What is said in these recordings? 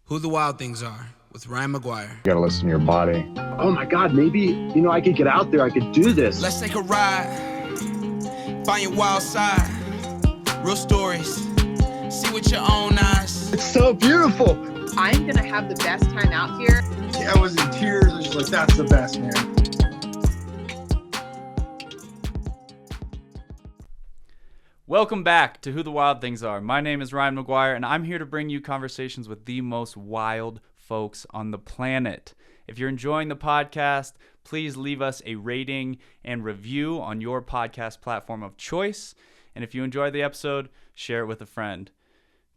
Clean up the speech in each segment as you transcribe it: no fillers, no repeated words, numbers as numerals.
Who the Wild Things Are with Ryan McGuire. You gotta listen to your body. Oh my God, maybe, I could get out there, I could do this. Let's take a ride, find your wild side, real stories, see with your own eyes. It's so beautiful. I'm gonna have the best time out here. I was in tears. I was like, that's the best, man. Welcome back to Who the Wild Things Are. My name is Ryan McGuire, and I'm here to bring you conversations with the most wild folks on the planet. If you're enjoying the podcast, please leave us a rating and review on your podcast platform of choice. And if you enjoyed the episode, share it with a friend.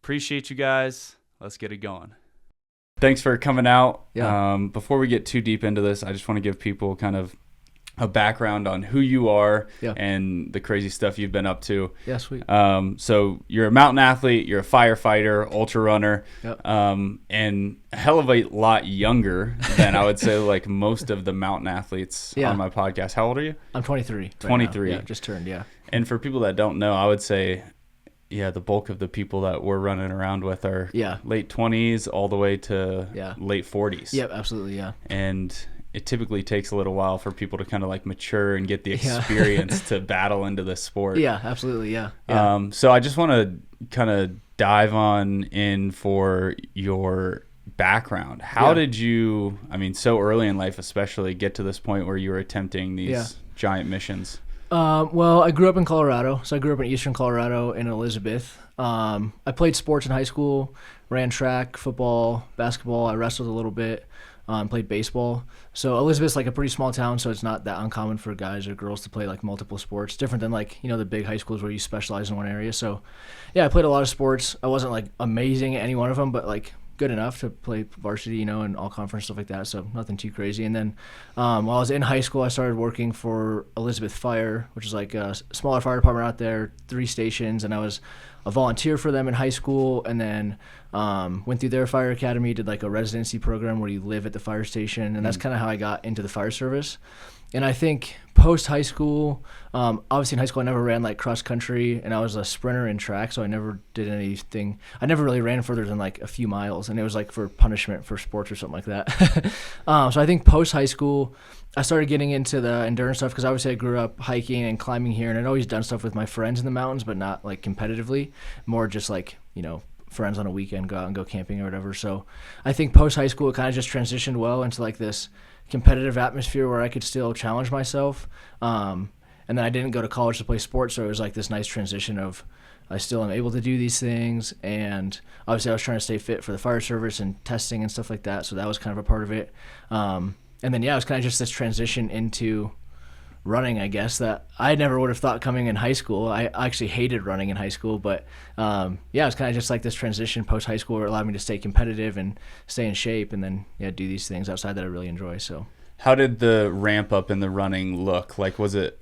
Appreciate you guys. Let's get it going. Thanks for coming out. Yeah. Before we get too deep into this, I just want to give people kind of a background on who you are and the crazy stuff you've been up to. Yeah, sweet. So you're a mountain athlete, you're a firefighter, ultra runner, Yep. and a hell of a lot younger than I would say like most of the mountain athletes Yeah. on my podcast. How old are you? I'm 23. right 23. now. Yeah, just turned, yeah. And for people that don't know, I would say, the bulk of the people that we're running around with are late 20s all the way to late 40s. Yep, absolutely, yeah. And it typically takes a little while for people to kind of like mature and get the experience to battle into the sport. Yeah, absolutely, yeah. So I just want to kind of dive on in for your background. How did you, so early in life especially, get to this point where you were attempting these giant missions? Well, I grew up in Colorado. So I grew up in eastern Colorado in Elizabeth. I played sports in high school, ran track, football, basketball. I wrestled a little bit. Played baseball. So Elizabeth's like a pretty small town, so it's not that uncommon for guys or girls to play like multiple sports. Different than like, the big high schools where you specialize in one area. So I played a lot of sports. I wasn't like amazing at any one of them, but like good enough to play varsity, and all conference stuff like that. So nothing too crazy. And then while I was in high school, I started working for Elizabeth Fire, which is like a smaller fire department out there, 3 stations. And I was a volunteer for them in high school, and then went through their fire academy, did like a residency program where you live at the fire station, and that's kind of how I got into the fire service. And I think post high school, obviously in high school I never ran like cross country, and I was a sprinter in track, so I never did anything. I never really ran further than like a few miles, and it was like for punishment for sports or something like that. So I think post high school, I started getting into the endurance stuff because obviously I grew up hiking and climbing here, and I'd always done stuff with my friends in the mountains, but not like competitively, more just like, friends on a weekend, go out and go camping or whatever. So I think post high school, it kind of just transitioned well into like this competitive atmosphere where I could still challenge myself. And then I didn't go to college to play sports, so it was like this nice transition of I still am able to do these things, and obviously I was trying to stay fit for the fire service and testing and stuff like that, so that was kind of a part of it. And then it was kind of just this transition into running, I guess, that I never would have thought coming in high school. I actually hated running in high school, but it was kind of just like this transition post high school where it allowed me to stay competitive and stay in shape, and then do these things outside that I really enjoy. So how did the ramp up in the running look? Like, was it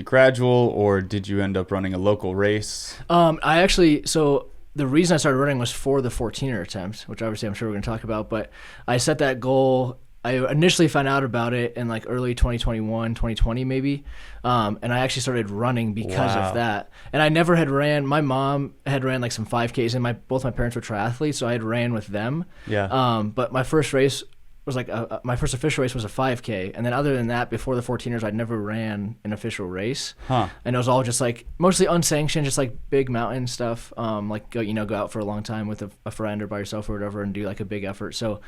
gradual, or did you end up running a local race? So the reason I started running was for the 14er attempt, which obviously I'm sure we're going to talk about, but I set that goal. I initially found out about it in like early 2021, 2020 maybe, and I actually started running because of that. And I never had ran. My mom had ran like some 5Ks, and both my parents were triathletes, so I had ran with them. Yeah. But my first race was like my first official race was a 5K, and then other than that, before the 14ers, I'd never ran an official race. And it was all just like mostly unsanctioned, just like big mountain stuff. Like go out for a long time with a friend or by yourself or whatever, and do like a big effort. So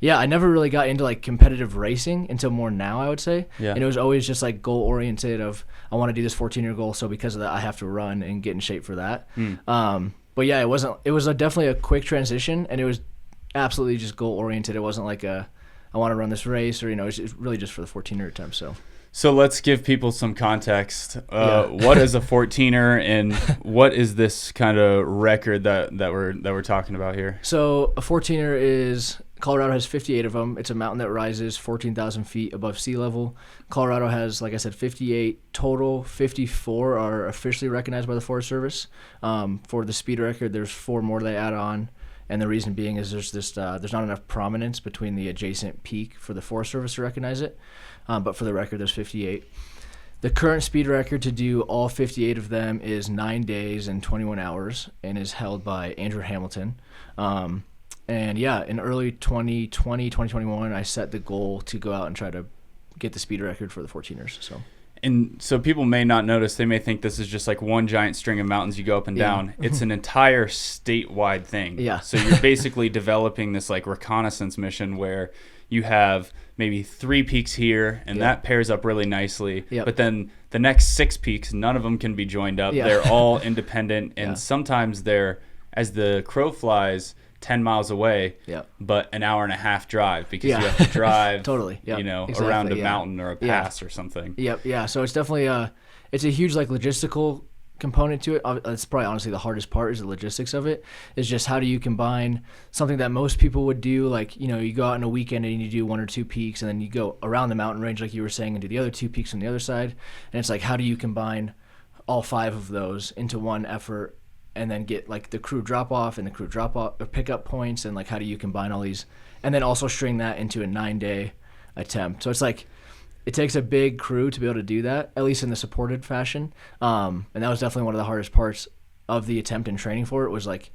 I never really got into like competitive racing until more now, I would say. And it was always just like goal oriented of I want to do this 14-year goal, so because of that I have to run and get in shape for that. But it was definitely a quick transition, and it was absolutely just goal oriented. It wasn't like I want to run this race, or it's really just for the 14er attempt. So let's give people some context. What is a 14er, and what is this kind of record that we're talking about here? So a 14er is Colorado has 58 of them. It's a mountain that rises 14,000 feet above sea level. Colorado has, like I said, 58 total. 54 are officially recognized by the Forest Service. For the speed record, there's 4 more they add on. And the reason being is there's not enough prominence between the adjacent peak for the Forest Service to recognize it. But for the record, there's 58. The current speed record to do all 58 of them is 9 days and 21 hours and is held by Andrew Hamilton. And yeah, in early 2021, I set the goal to go out and try to get the speed record for the 14ers. And so people may not notice, they may think this is just like one giant string of mountains you go up and down. It's an entire statewide thing. Yeah. So you're basically developing this like reconnaissance mission where you have maybe 3 peaks here, and that pairs up really nicely. Yep. But then the next 6 peaks, none of them can be joined up. Yeah. They're all independent, and sometimes they're, as the crow flies, 10 miles away, but an hour and a half drive because you have to drive totally. Yep. Around a mountain or a pass or something. Yeah. So it's definitely it's a huge like logistical component to it. It's probably honestly the hardest part is the logistics of it. Is just how do you combine something that most people would do, like, you go out on a weekend and you do 1 or 2 peaks, and then you go around the mountain range like you were saying and do the other 2 peaks on the other side. And it's like, how do you combine all 5 of those into one effort, and then get like the crew drop off and the crew drop off or pick up points, and like how do you combine all these, and then also string that into a 9-day attempt. So it's like it takes a big crew to be able to do that, at least in the supported fashion. And that was definitely one of the hardest parts of the attempt and training for it, was like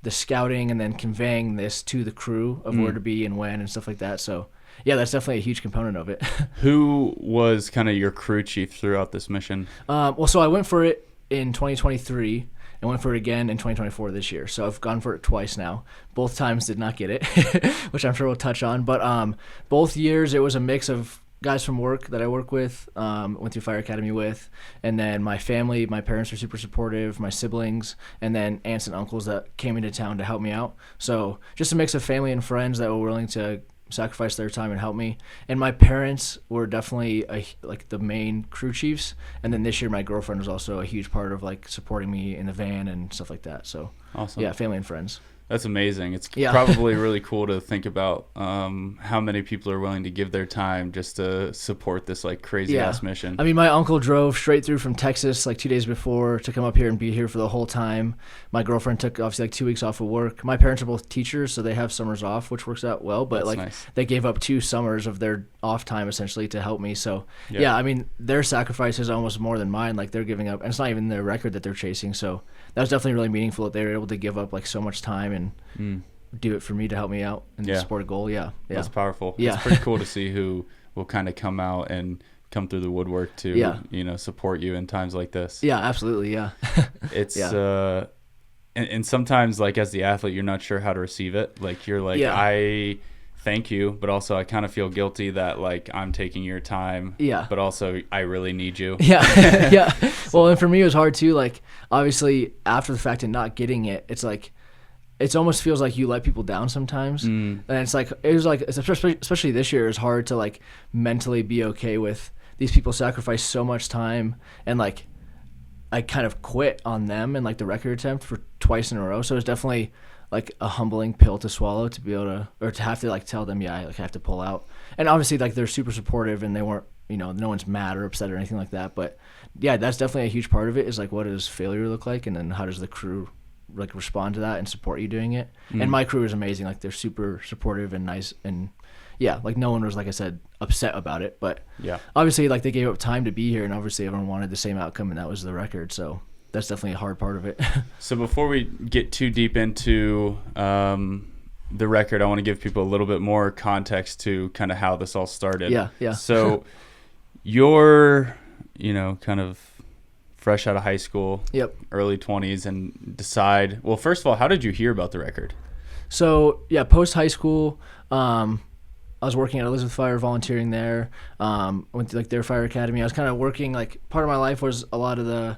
the scouting and then conveying this to the crew of where to be and when and stuff like that. So yeah, that's definitely a huge component of it. Who was kind of your crew chief throughout this mission? So I went for it in 2023 and went for it again in 2024 this year. So I've gone for it twice now. Both times did not get it, which I'm sure we'll touch on. But both years it was a mix of guys from work that I work with, went through fire academy with, and then my family. My parents are super supportive, my siblings, and then aunts and uncles that came into town to help me out. So just a mix of family and friends that were willing to sacrifice their time and help me. And my parents were definitely like the main crew chiefs. And then this year my girlfriend was also a huge part of like supporting me in the van and stuff like that. So awesome. Yeah, family and friends. That's amazing. It's probably really cool to think about how many people are willing to give their time just to support this like crazy ass mission. I mean, my uncle drove straight through from Texas like 2 days before to come up here and be here for the whole time. My girlfriend took obviously like 2 weeks off of work. My parents are both teachers, so they have summers off, which works out well. But that's like nice. They gave up 2 summers of their off time essentially to help me. So yeah, I mean, their sacrifice is almost more than mine. Like they're giving up, and it's not even their record that they're chasing. So that was definitely really meaningful that they were able to give up like so much time and do it for me to help me out and support a goal. Yeah. That's powerful. Yeah. It's pretty cool to see who will kind of come out and come through the woodwork to support you in times like this. Yeah, absolutely. Yeah. It's and sometimes like as the athlete you're not sure how to receive it. Like you're like I thank you, but also I kind of feel guilty that like I'm taking your time. Yeah. But also I really need you. Yeah. Yeah. Well, and for me it was hard too. Like obviously after the fact and not getting it, it's like it almost feels like you let people down sometimes. And it's like it was like especially this year, it's hard to like mentally be okay with these people sacrifice so much time, and like I kind of quit on them and like the record attempt for twice in a row. So it's definitely like a humbling pill to swallow to be able to, or to have to like tell them, I have to pull out. And obviously like they're super supportive and they weren't, no one's mad or upset or anything like that. But yeah, that's definitely a huge part of it, is like what does failure look like, and then how does the crew like respond to that and support you doing it. And my crew is amazing. Like they're super supportive and nice, and yeah, like no one was, like I said, upset about it. But yeah, obviously like they gave up time to be here, and obviously everyone wanted the same outcome, and that was the record. So that's definitely a hard part of it. So before we get too deep into the record, I want to give people a little bit more context to kind of how this all started. Yeah. So you're, kind of fresh out of high school, early 20s, and decide, well, first of all, how did you hear about the record? So yeah, post high school, I was working at Elizabeth Fire, volunteering there. Went to like their fire academy. I was kind of working, like part of my life was a lot of the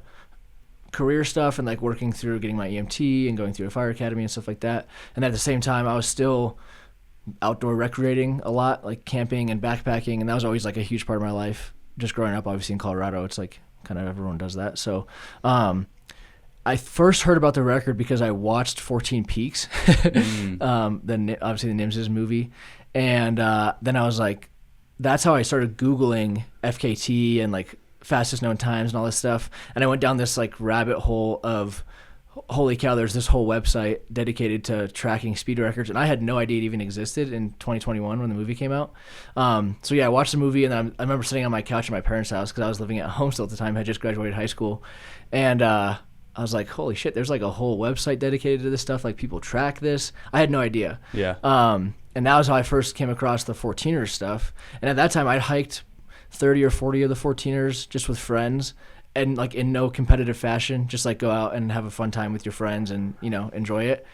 career stuff and like working through getting my EMT and going through a fire academy and stuff like that. And at the same time, I was still outdoor recreating a lot, like camping and backpacking, and that was always like a huge part of my life. Just growing up, obviously in Colorado, it's like kind of everyone does that. So I first heard about the record because I watched 14 Peaks, obviously the NIMS's movie. And then I was like, that's how I started Googling FKT and like fastest known times and all this stuff. And I went down this like rabbit hole of, holy cow, there's this whole website dedicated to tracking speed records. And I had no idea it even existed in 2021 when the movie came out. So yeah, I watched the movie, and I remember sitting on my couch at my parents' house because I was living at home still at the time. I had just graduated high school. And I I was like, holy shit, there's like a whole website dedicated to this stuff. Like people track this. I had no idea. Yeah. And that was how I first came across the 14er's stuff. And at that time I'd hiked 30 or 40 of the 14er's just with friends and like in no competitive fashion, just like go out and have a fun time with your friends and, you know, enjoy it.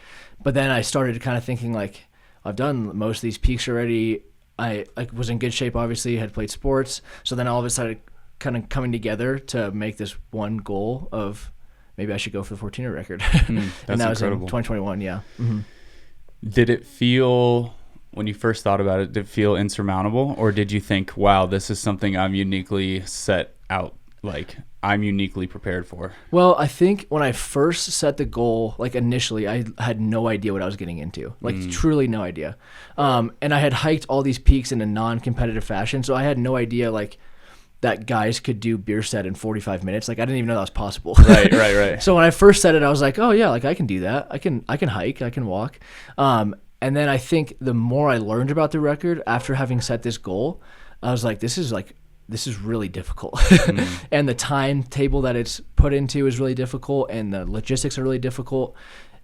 But then I started kind of thinking like, I've done most of these peaks already. I was in good shape, obviously, had played sports. So then all of it started kind of coming together to make this one goal of maybe I should go for the 14er record. That's and that was incredible. in 2021, yeah. Mm-hmm. Did it feel, when you first thought about it, did it feel insurmountable? Or did you think, wow, this is something I'm uniquely set out, like I'm uniquely prepared for? Well, I think when I first set the goal, like initially, I had no idea what I was getting into, like truly no idea. And I had hiked all these peaks in a non-competitive fashion, so I had no idea like that guys could do Bierstedt in 45 minutes. Like I didn't even know that was possible. Right. So when I first said it, I was like, oh yeah, like I can do that. I can hike, I can walk. And then I think the more I learned about the record after having set this goal, I was like, this is really difficult. And the timetable that it's put into is really difficult and the logistics are really difficult.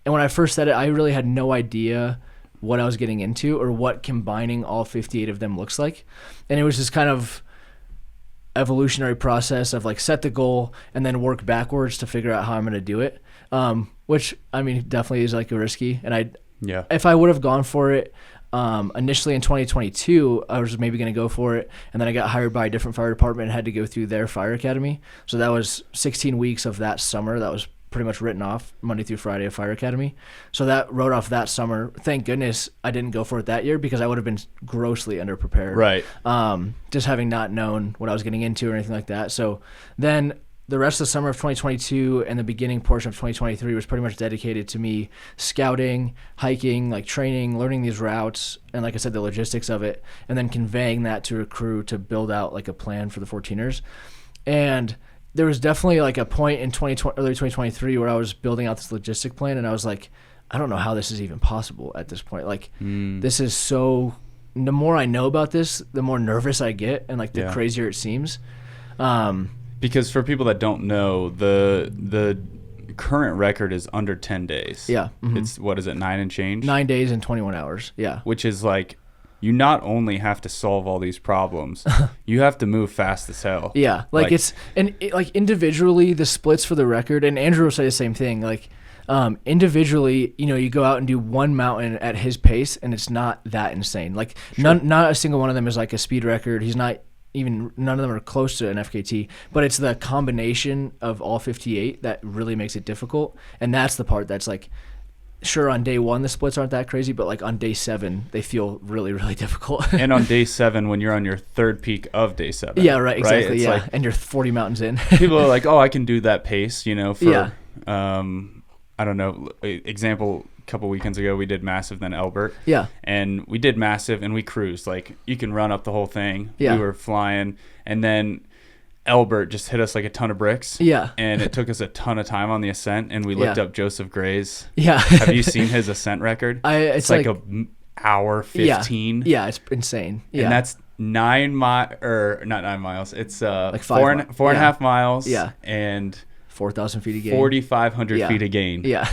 And when I first said it, I really had no idea what I was getting into or what combining all 58 of them looks like. And it was just kind of evolutionary process of like set the goal and then work backwards to figure out how I'm going to do it. Which I mean, definitely is like a risky. And if I would have gone for it, initially in 2022, I was maybe going to go for it. And then I got hired by a different fire department and had to go through their fire academy. So that was 16 weeks of that summer. That was pretty much written off Monday through Friday of fire academy. So that wrote off that summer. Thank goodness I didn't go for it that year because I would have been grossly underprepared. Right. Just having not known what I was getting into or anything like that. So then the rest of the summer of 2022 and the beginning portion of 2023 was pretty much dedicated to me scouting, hiking, like training, learning these routes, and like I said, the logistics of it, and then conveying that to a crew to build out like a plan for the 14ers. And there was definitely like a point in early 2023 where I was building out this logistic plan, and I was like, I don't know how this is even possible at this point. Like, this is so. The more I know about this, the more nervous I get, and like the crazier it seems. Because for people that don't know, the current record is under 10 days. Yeah. Mm-hmm. It's, what is it, 9 and change? 9 days and 21 hours. Yeah. Which is like, you not only have to solve all these problems, you have to move fast as hell. Yeah. Like individually, the splits for the record, and Andrew will say the same thing. Like, individually, you know, you go out and do one mountain at his pace, and it's not that insane. Like, not a single one of them is like a speed record. None of them are close to an FKT, but it's the combination of all 58 that really makes it difficult. And that's the part that's like, sure, on day one, the splits aren't that crazy, but like on day 7, they feel really, really difficult. And on day 7, when you're on your third peak of day 7. Yeah, right, exactly. It's yeah. like, and you're 40 mountains in. People are like, oh, I can do that pace, you know, for, I don't know, example, a couple weekends ago, we did Massive, then Elbert. Yeah. And we did Massive, and we cruised. Like, you can run up the whole thing. Yeah. We were flying. And then Elbert just hit us like a ton of bricks. Yeah. And it took us a ton of time on the ascent, and we looked up Joseph Gray's. Yeah. Have you seen his ascent record? It's like a hour 15. Yeah, it's insane. Yeah. And that's not 9 miles. It's like four and a half miles. Yeah. And 4,000 feet a gain. 4,500 feet a gain. Yeah.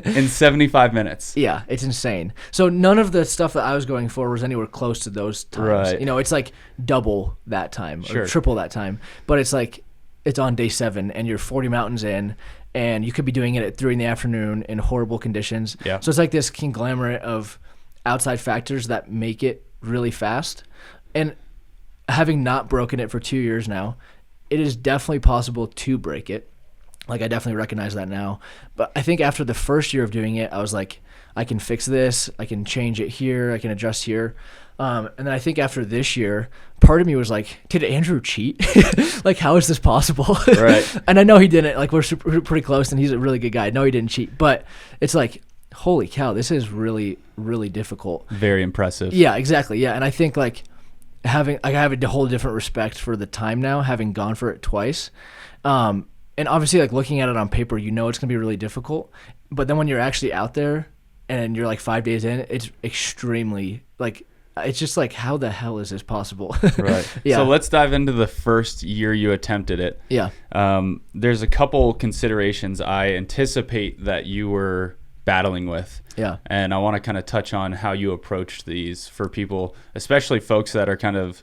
In 75 minutes. Yeah, it's insane. So none of the stuff that I was going for was anywhere close to those times. Right. You know, it's like double that time or triple that time. But it's like, it's on day 7 and you're 40 mountains in, and you could be doing it at 3 in the afternoon in horrible conditions. Yeah. So it's like this conglomerate of outside factors that make it really fast. And having not broken it for 2 years now, it is definitely possible to break it. Like, I definitely recognize that now. But I think after the first year of doing it, I was like, I can fix this. I can change it here. I can adjust here. And then I think after this year, part of me was like, did Andrew cheat? Like, how is this possible? Right. And I know he didn't. Like, we're pretty close, and he's a really good guy. I know he didn't cheat. But it's like, holy cow, this is really, really difficult. Very impressive. Yeah, exactly. Yeah. And I think, like, I have a whole different respect for the time now, having gone for it twice. And obviously, like, looking at it on paper, you know it's going to be really difficult. But then when you're actually out there and you're like 5 days in, it's extremely, like, it's just like, how the hell is this possible? Right. Yeah. So let's dive into the first year you attempted it. Yeah. There's a couple considerations I anticipate that you were battling with. Yeah. And I want to kind of touch on how you approached these for people, especially folks that are kind of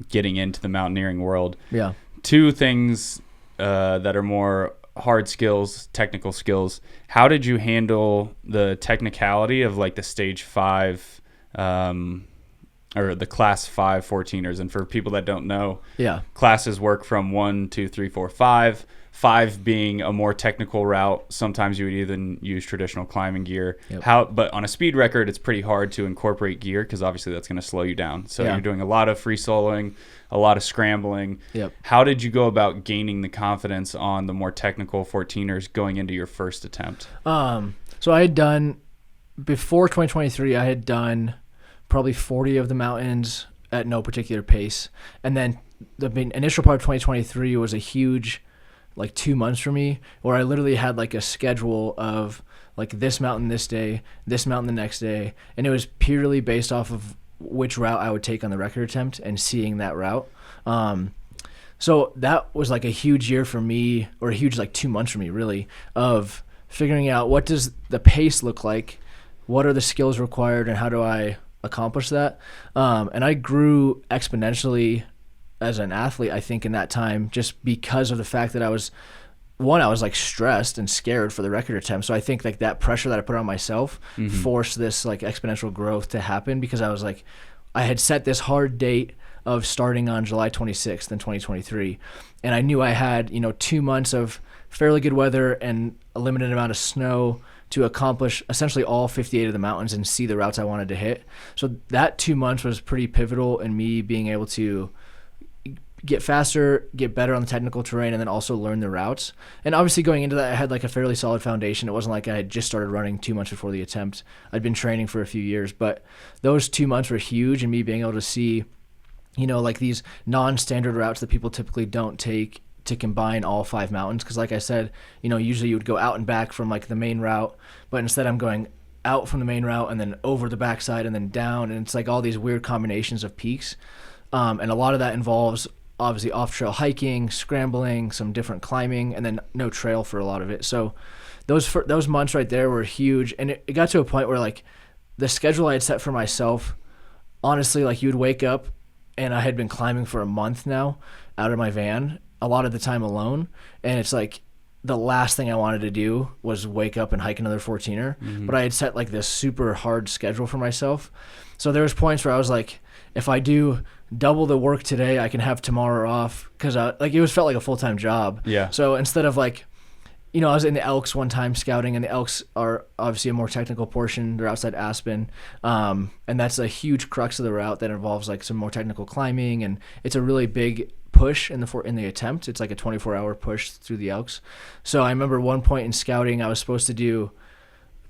getting into the mountaineering world. Yeah. Two things that are more hard skills, technical skills. How did you handle the technicality of like the stage 5 or the class 5 14ers? And for people that don't know, Yeah. classes work from 1, 2, 3, 4, 5. 5 being a more technical route. Sometimes you would even use traditional climbing gear. Yep. But on a speed record, it's pretty hard to incorporate gear because obviously that's going to slow you down. So Yeah. you're doing a lot of free soloing, a lot of scrambling. Yep. How did you go about gaining the confidence on the more technical 14ers going into your first attempt? So I had done, before 2023, I had done probably 40 of the mountains at no particular pace. And then the initial part of 2023 was a huge, like 2 months for me, where I literally had like a schedule of like this mountain this day, this mountain the next day. And it was purely based off of which route I would take on the record attempt and seeing that route. So that was like a huge year for me, or a huge like 2 months for me really, of figuring out what does the pace look like, what are the skills required, and how do I accomplish that. And I grew exponentially as an athlete, I think, in that time, just because of the fact that I was like stressed and scared for the record attempt. So I think like that pressure that I put on myself forced this like exponential growth to happen, because I was like, I had set this hard date of starting on July 26th in 2023. And I knew I had, 2 months of fairly good weather and a limited amount of snow to accomplish essentially all 58 of the mountains and see the routes I wanted to hit. So that 2 months was pretty pivotal in me being able to get faster, get better on the technical terrain, and then also learn the routes. And obviously going into that, I had like a fairly solid foundation. It wasn't like I had just started running 2 months before the attempt. I'd been training for a few years, but those 2 months were huge in me being able to see, like these non-standard routes that people typically don't take to combine all 5 mountains. Because like I said, usually you would go out and back from like the main route, but instead I'm going out from the main route and then over the backside and then down. And it's like all these weird combinations of peaks. And a lot of that involves obviously off-trail hiking, scrambling, some different climbing, and then no trail for a lot of it. So those months right there were huge. And it got to a point where like the schedule I had set for myself, honestly, like you would wake up, and I had been climbing for a month now out of my van, a lot of the time alone. And it's like the last thing I wanted to do was wake up and hike another 14er. But I had set like this super hard schedule for myself. So there was points where I was like, if I do double the work today, I can have tomorrow off, because like it felt like a full-time job. Yeah. So instead of like, I was in the Elks one time scouting, and the Elks are obviously a more technical portion. They're outside Aspen, and that's a huge crux of the route that involves like some more technical climbing, and it's a really big push in the attempt. It's like a 24-hour push through the Elks. So I remember one point in scouting, I was supposed to do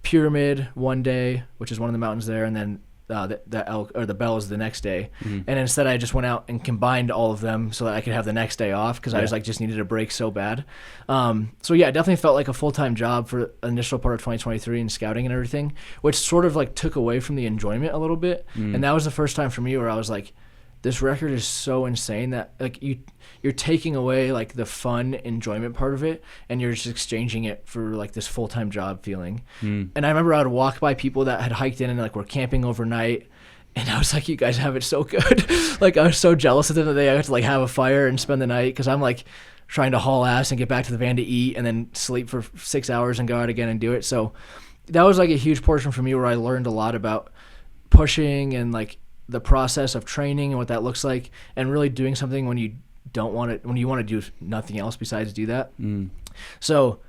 Pyramid one day, which is one of the mountains there, and then the Elk or the Bell is the next day. And instead I just went out and combined all of them so that I could have the next day off, because I was like just needed a break so bad. So yeah, it definitely felt like a full-time job for the initial part of 2023 in scouting and everything, which sort of like took away from the enjoyment a little bit. And that was the first time for me where I was like, this record is so insane that like you're taking away like the fun enjoyment part of it, and you're just exchanging it for like this full-time job feeling. And I remember I would walk by people that had hiked in and like were camping overnight, and I was like, you guys have it so good. Like I was so jealous of them that they had to like have a fire and spend the night, because I'm like trying to haul ass and get back to the van to eat and then sleep for 6 hours and go out again and do it. So that was like a huge portion for me where I learned a lot about pushing and like the process of training and what that looks like, and really doing something when you want to do nothing else besides do that. So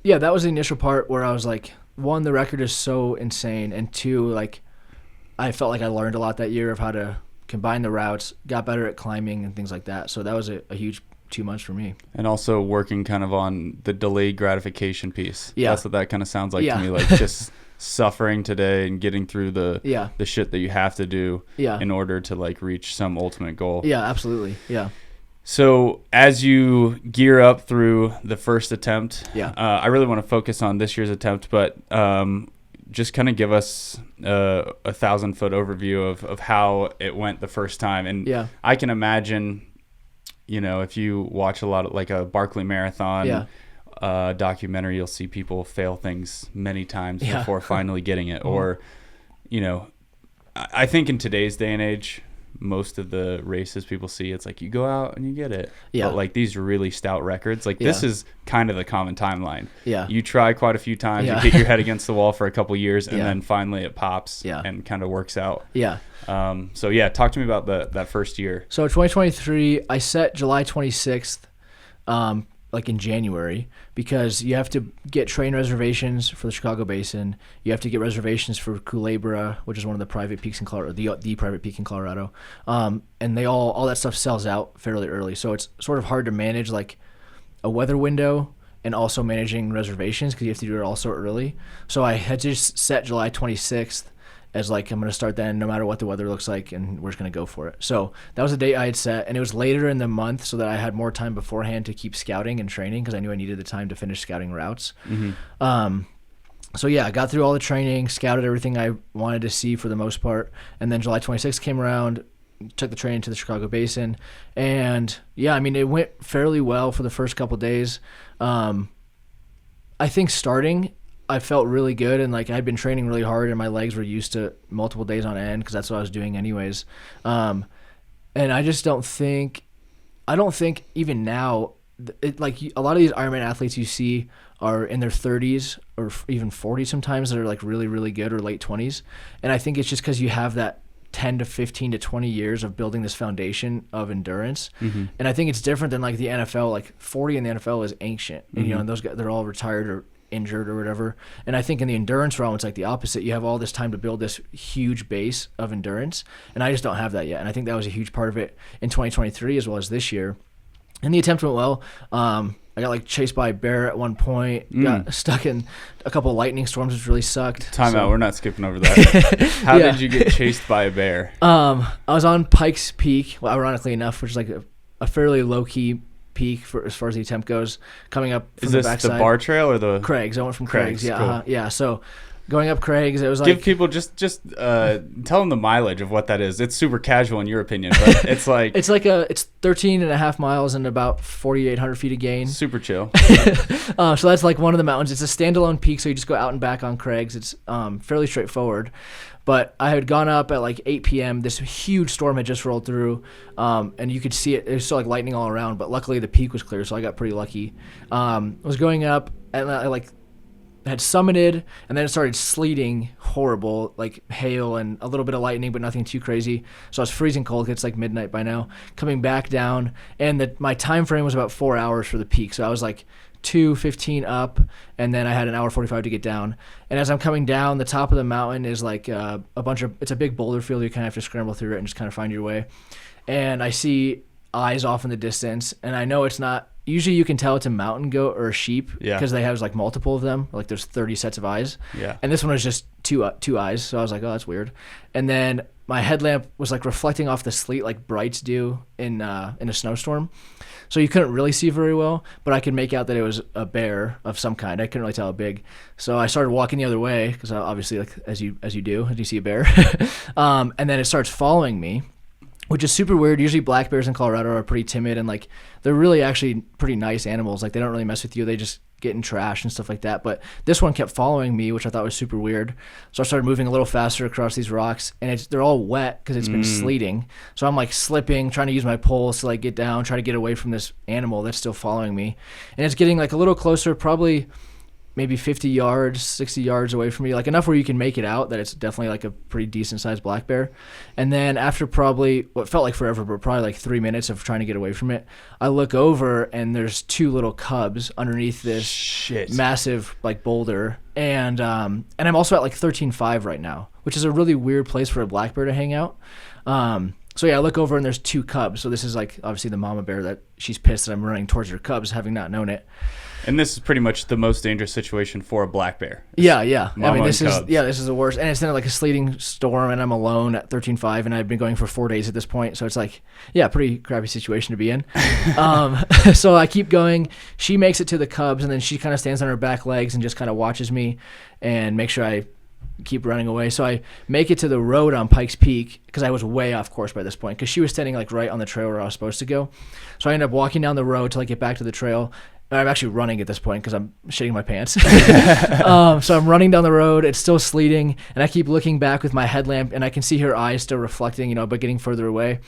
yeah, that was the initial part where I was like, one, the record is so insane, and two, like I felt like I learned a lot that year of how to combine the routes, got better at climbing and things like that. So that was a huge 2 months for me. And also working kind of on the delayed gratification piece. Yeah. That's what that kind of sounds like Yeah. to me, like just suffering today and getting through the shit that you have to do in order to like reach some ultimate goal. Yeah, absolutely. Yeah. So as you gear up through the first attempt, Yeah. I really want to focus on this year's attempt, but just kind of give us a 1,000-foot overview of how it went the first time. And Yeah. I can imagine, if you watch a lot of like a Barkley Marathon documentary, you'll see people fail things many times before finally getting it. Or, I think in today's day and age, most of the races people see, it's like you go out and you get it. Yeah. But like these really stout records, like this is kind of the common timeline. Yeah. You try quite a few times, you hit your head against the wall for a couple years, and then finally it pops and kind of works out. Yeah. So yeah, talk to me about that first year. So 2023, I set July 26th, like in January, because you have to get train reservations for the Chicago Basin. You have to get reservations for Culebra, which is one of the private peaks in Colorado, the private peak in Colorado. And they all that stuff sells out fairly early. So it's sort of hard to manage like a weather window and also managing reservations because you have to do it all so early. So I had just set July 26th as like, I'm going to start then no matter what the weather looks like, and we're just going to go for it. So that was the date I had set, and it was later in the month so that I had more time beforehand to keep scouting and training because I knew I needed the time to finish scouting routes. So yeah, I got through all the training, scouted everything I wanted to see for the most part, and then July 26th came around, took the train to the Chicago Basin, and yeah, I mean, it went fairly well for the first couple days. I think starting, I felt really good, and like I'd been training really hard, and my legs were used to multiple days on end because that's what I was doing anyways. And I just don't think even now, like a lot of these Ironman athletes you see are in their 30s or even 40s sometimes that are like really, really good, or late 20s. And I think it's just because you have that 10 to 15 to 20 years of building this foundation of endurance. And I think it's different than like the NFL. Like 40 in the NFL is ancient, and, and those guys, they're all retired or injured or whatever. And I think in the endurance realm, it's like the opposite. You have all this time to build this huge base of endurance, and I just don't have that yet. And I think that was a huge part of it in 2023 as well as this year. And the attempt went well. I got like chased by a bear at one point, got stuck in a couple of lightning storms, which really sucked. Time out, we're not skipping over that. How did you get chased by a bear? I was on Pikes Peak, well, ironically enough, which is like a fairly low-key peak for as far as the attempt goes, coming up from the backside. Is this the bar trail or the Craig's? I went from Craig's. Yeah, cool. yeah. So going up Craig's, it was like, give people just tell them the mileage of what that is. It's super casual in your opinion, but it's like it's 13 and a half miles and about 4,800 feet of gain. Super chill. So that's like one of the mountains. It's a standalone peak, so you just go out and back on Craig's. It's fairly straightforward. But I had gone up at like 8 p.m. This huge storm had just rolled through, and you could see it. It was still like lightning all around, but luckily the peak was clear, so I got pretty lucky. I was going up, and I like had summited, and then it started sleeting horrible, like hail and a little bit of lightning, but nothing too crazy. So I was freezing cold. It's like midnight by now. Coming back down, and my time frame was about 4 hours for the peak. So I was like 2:15 up, and then I had an hour 45 to get down. And as I'm coming down, the top of the mountain is like it's a big boulder field. You kind of have to scramble through it and just kind of find your way. And I see eyes off in the distance, and I know it's not. Usually you can tell it's a mountain goat or a sheep because they have like multiple of them. Like there's 30 sets of eyes. Yeah. And this one was just two eyes. So I was like, oh, that's weird. And then my headlamp was like reflecting off the sleet like brights do in a snowstorm. So you couldn't really see very well, but I could make out that it was a bear of some kind. I couldn't really tell how big. So I started walking the other way because obviously, like as you see a bear, and then it starts following me, which is super weird. Usually black bears in Colorado are pretty timid, and like they're really actually pretty nice animals. Like they don't really mess with you. They just get in trash and stuff like that. But this one kept following me, which I thought was super weird. So I started moving a little faster across these rocks, and they're all wet because it's been sleeting. So I'm like slipping, trying to use my poles to like get down, try to get away from this animal that's still following me. And it's getting like a little closer, probably maybe 50 yards, 60 yards away from me, like enough where you can make it out that it's definitely like a pretty decent sized black bear. And then after probably what felt like forever, but probably like 3 minutes of trying to get away from it, I look over and there's two little cubs underneath this massive like boulder. And I'm also at like 13.5 right now, which is a really weird place for a black bear to hang out. So yeah, I look over and there's two cubs. So this is like obviously the mama bear that she's pissed that I'm running towards her cubs, having not known it. And this is pretty much the most dangerous situation for a black bear. Yeah. Mama, I mean, this is the worst. And it's in like a sleeting storm, and I'm alone at 13.5, and I've been going for 4 days at this point. So it's like, yeah, pretty crappy situation to be in. So I keep going. She makes it to the cubs, and then she kind of stands on her back legs and just kind of watches me and makes sure I keep running away. So I make it to the road on Pikes Peak because I was way off course by this point because she was standing like right on the trail where I was supposed to go. So I end up walking down the road till I get back to the trail. I'm actually running at this point because I'm shitting my pants. So I'm running down the road. It's still sleeting, and I keep looking back with my headlamp, and I can see her eyes still reflecting, but getting further away.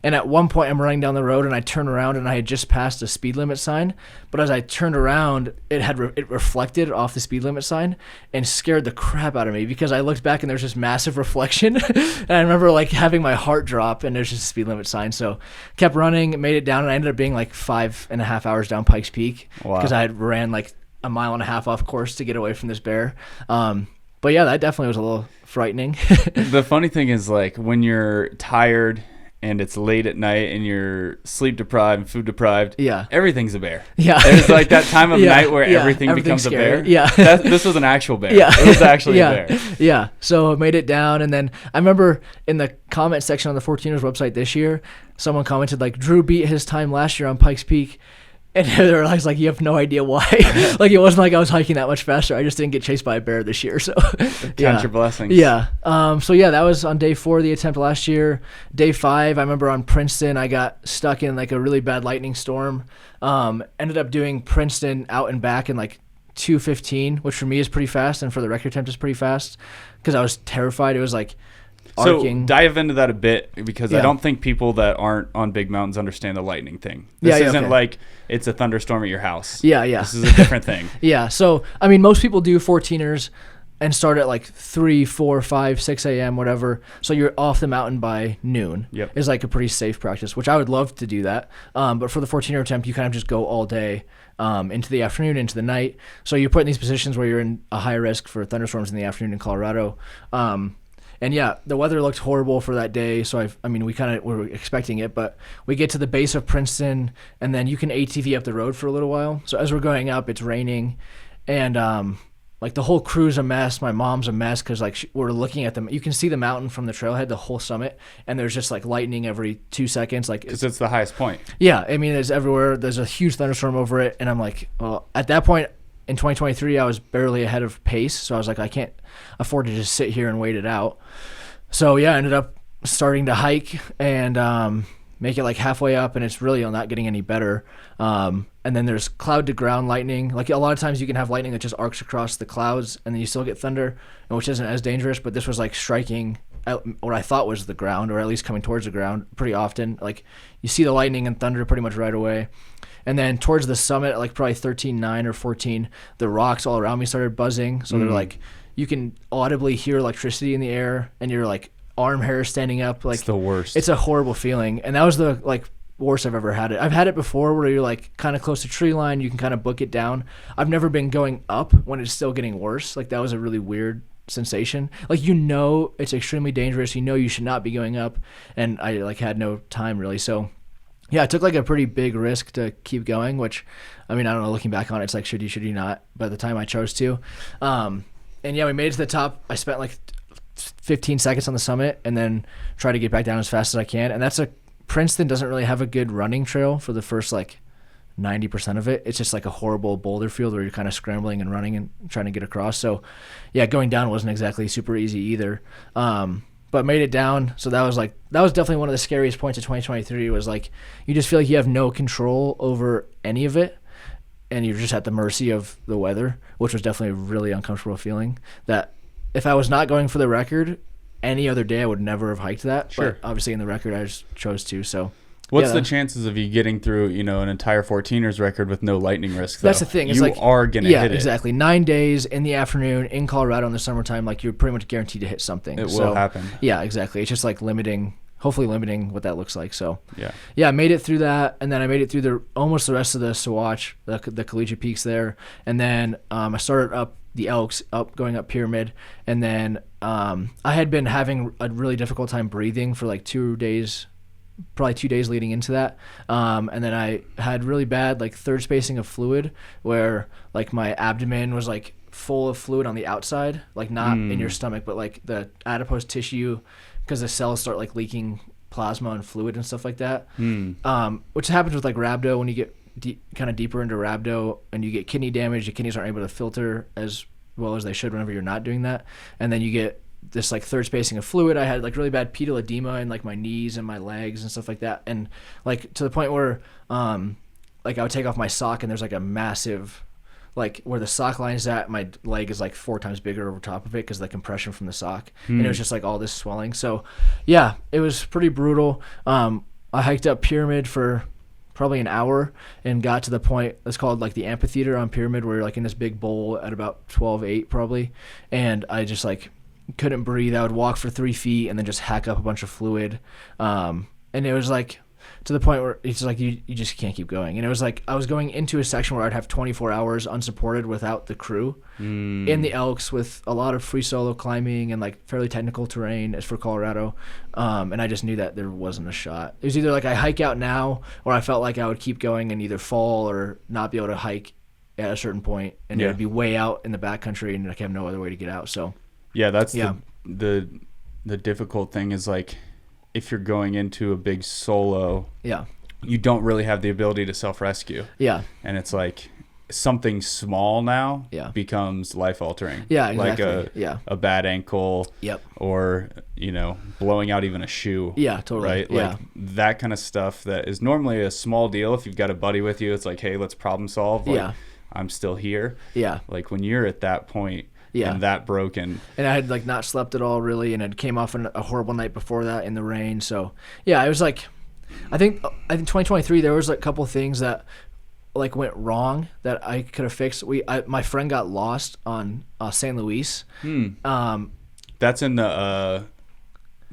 And at one point, I'm running down the road, and I turn around, and I had just passed a speed limit sign. But as I turned around, it reflected off the speed limit sign and scared the crap out of me because I looked back, and there's this massive reflection. And I remember like having my heart drop, and there's just a speed limit sign. So kept running, made it down, and I ended up being like 5.5 hours down Pikes Peak because I had ran like a mile and a half off course to get away from this bear. But yeah, that definitely was a little frightening. The funny thing is, like, when you're tired and it's late at night and you're sleep deprived and food deprived, everything's a bear. Yeah. It's like that time of night where everything becomes scary. A bear. Yeah. This was an actual bear. Yeah. It was actually a bear. Yeah. So I made it down, and then I remember in the comment section on the 14er's website this year, someone commented like, Drew beat his time last year on Pikes Peak. And they were like, you have no idea why. Like, it wasn't like I was hiking that much faster. I just didn't get chased by a bear this year. So count your blessings. Yeah. So yeah, that was on day 4 of the attempt last year. Day 5, I remember on Princeton, I got stuck in like a really bad lightning storm. Ended up doing Princeton out and back in like 2:15, which for me is pretty fast, and for the record attempt is pretty fast because I was terrified. It was like arcing. So dive into that a bit because I don't think people that aren't on big mountains understand the lightning thing. This isn't like it's a thunderstorm at your house. Yeah. This is a different thing. Yeah. So, I mean, most people do 14ers and start at like 3, 4, 5, 6 a.m., whatever. So you're off the mountain by noon. Yep. Is like a pretty safe practice, which I would love to do that. But for the 14er attempt, you kind of just go all day into the afternoon, into the night. So you're put in these positions where you're in a high risk for thunderstorms in the afternoon in Colorado. And yeah, the weather looked horrible for that day. So we kind of were expecting it, but we get to the base of Princeton, and then you can ATV up the road for a little while. So as we're going up, it's raining, and like the whole crew's a mess. My mom's a mess because like we're looking at them. You can see the mountain from the trailhead, the whole summit, and there's just like lightning every 2 seconds. Like because it's the highest point. Yeah, I mean, it's everywhere. There's a huge thunderstorm over it, and I'm like, well, at that point. In 2023, I was barely ahead of pace, so I was like, I can't afford to just sit here and wait it out. So yeah, I ended up starting to hike and make it like halfway up, and it's really not getting any better. And then there's cloud to ground lightning. Like a lot of times you can have lightning that just arcs across the clouds, and then you still get thunder, which isn't as dangerous, but this was like striking at what I thought was the ground, or at least coming towards the ground pretty often. Like you see the lightning and thunder pretty much right away. And then towards the summit, like probably 13.9 or 14, the rocks all around me started buzzing. So they're like, you can audibly hear electricity in the air, and your like arm hair standing up. Like it's the worst. It's a horrible feeling, and that was the like worst I've ever had it. I've had it before where you're like kind of close to tree line, you can kind of book it down. I've never been going up when it's still getting worse. Like that was a really weird sensation. Like it's extremely dangerous. You should not be going up, and I like had no time really. So. Yeah, it took like a pretty big risk to keep going, which, I mean, I don't know, looking back on it, it's like, should you not? But at the time I chose to. And yeah, we made it to the top. I spent like 15 seconds on the summit and then tried to get back down as fast as I can. And Princeton doesn't really have a good running trail for the first like 90% of it. It's just like a horrible boulder field where you're kind of scrambling and running and trying to get across. So yeah, going down wasn't exactly super easy either. But made it down. So that was definitely one of the scariest points of 2023 was like, you just feel like you have no control over any of it. And you're just at the mercy of the weather, which was definitely a really uncomfortable feeling that if I was not going for the record any other day, I would never have hiked that. Sure. But obviously in the record, I just chose to. So what's the chances of you getting through, an entire 14ers record with no lightning risk? That's the thing. It's are going to hit it. Yeah, exactly. 9 days in the afternoon in Colorado in the summertime, like you're pretty much guaranteed to hit something. It will happen. Yeah, exactly. It's just like hopefully limiting what that looks like. So yeah, I made it through that, and then I made it through almost the rest of the Sawatch, the collegiate peaks there, and then I started up the Elks, going up Pyramid, and then I had been having a really difficult time breathing for like 2 days. Probably 2 days leading into that. And then I had really bad like third spacing of fluid where like my abdomen was like full of fluid on the outside, like not in your stomach, but like the adipose tissue, because the cells start like leaking plasma and fluid and stuff like that. Which happens with like rhabdo when you get kind of deeper into rhabdo and you get kidney damage. Your kidneys aren't able to filter as well as they should whenever you're not doing that. And then you get this like third spacing of fluid. I had like really bad pedal edema in like my knees and my legs and stuff like that. And like to the point where like I would take off my sock and there's like a massive, like where the sock line is at, my leg is like 4 times bigger over top of it because of the compression from the sock. And it was just like all this swelling. So yeah, it was pretty brutal. I hiked up Pyramid for probably an hour and got to the point that's called like the amphitheater on Pyramid, where you're like in this big bowl at about 12.8 probably. And I just like couldn't breathe. I would walk for 3 feet and then just hack up a bunch of fluid. And it was like to the point where it's like you just can't keep going. And it was like I was going into a section where I'd have 24 hours unsupported without the crew in the Elks with a lot of free solo climbing and like fairly technical terrain as for Colorado. And I just knew that there wasn't a shot. It was either like I hike out now, or I felt like I would keep going and either fall or not be able to hike at a certain point, and it would be way out in the backcountry and like have no other way to get out. So yeah, that's the difficult thing is like if you're going into a big solo, you don't really have the ability to self-rescue. Yeah. And it's like something small now becomes life-altering. Yeah, exactly. Like a bad ankle or, you know, blowing out even a shoe. Yeah, totally. Right? Like that kind of stuff that is normally a small deal. If you've got a buddy with you, it's like, hey, let's problem solve. Like, I'm still here. Yeah. Like when you're at that point, and that broken. And I had like not slept at all really, and it came off a horrible night before that in the rain. So yeah, it was like, I think 2023 there was like a couple of things that like went wrong that I could have fixed. My friend got lost on San Luis. That's in the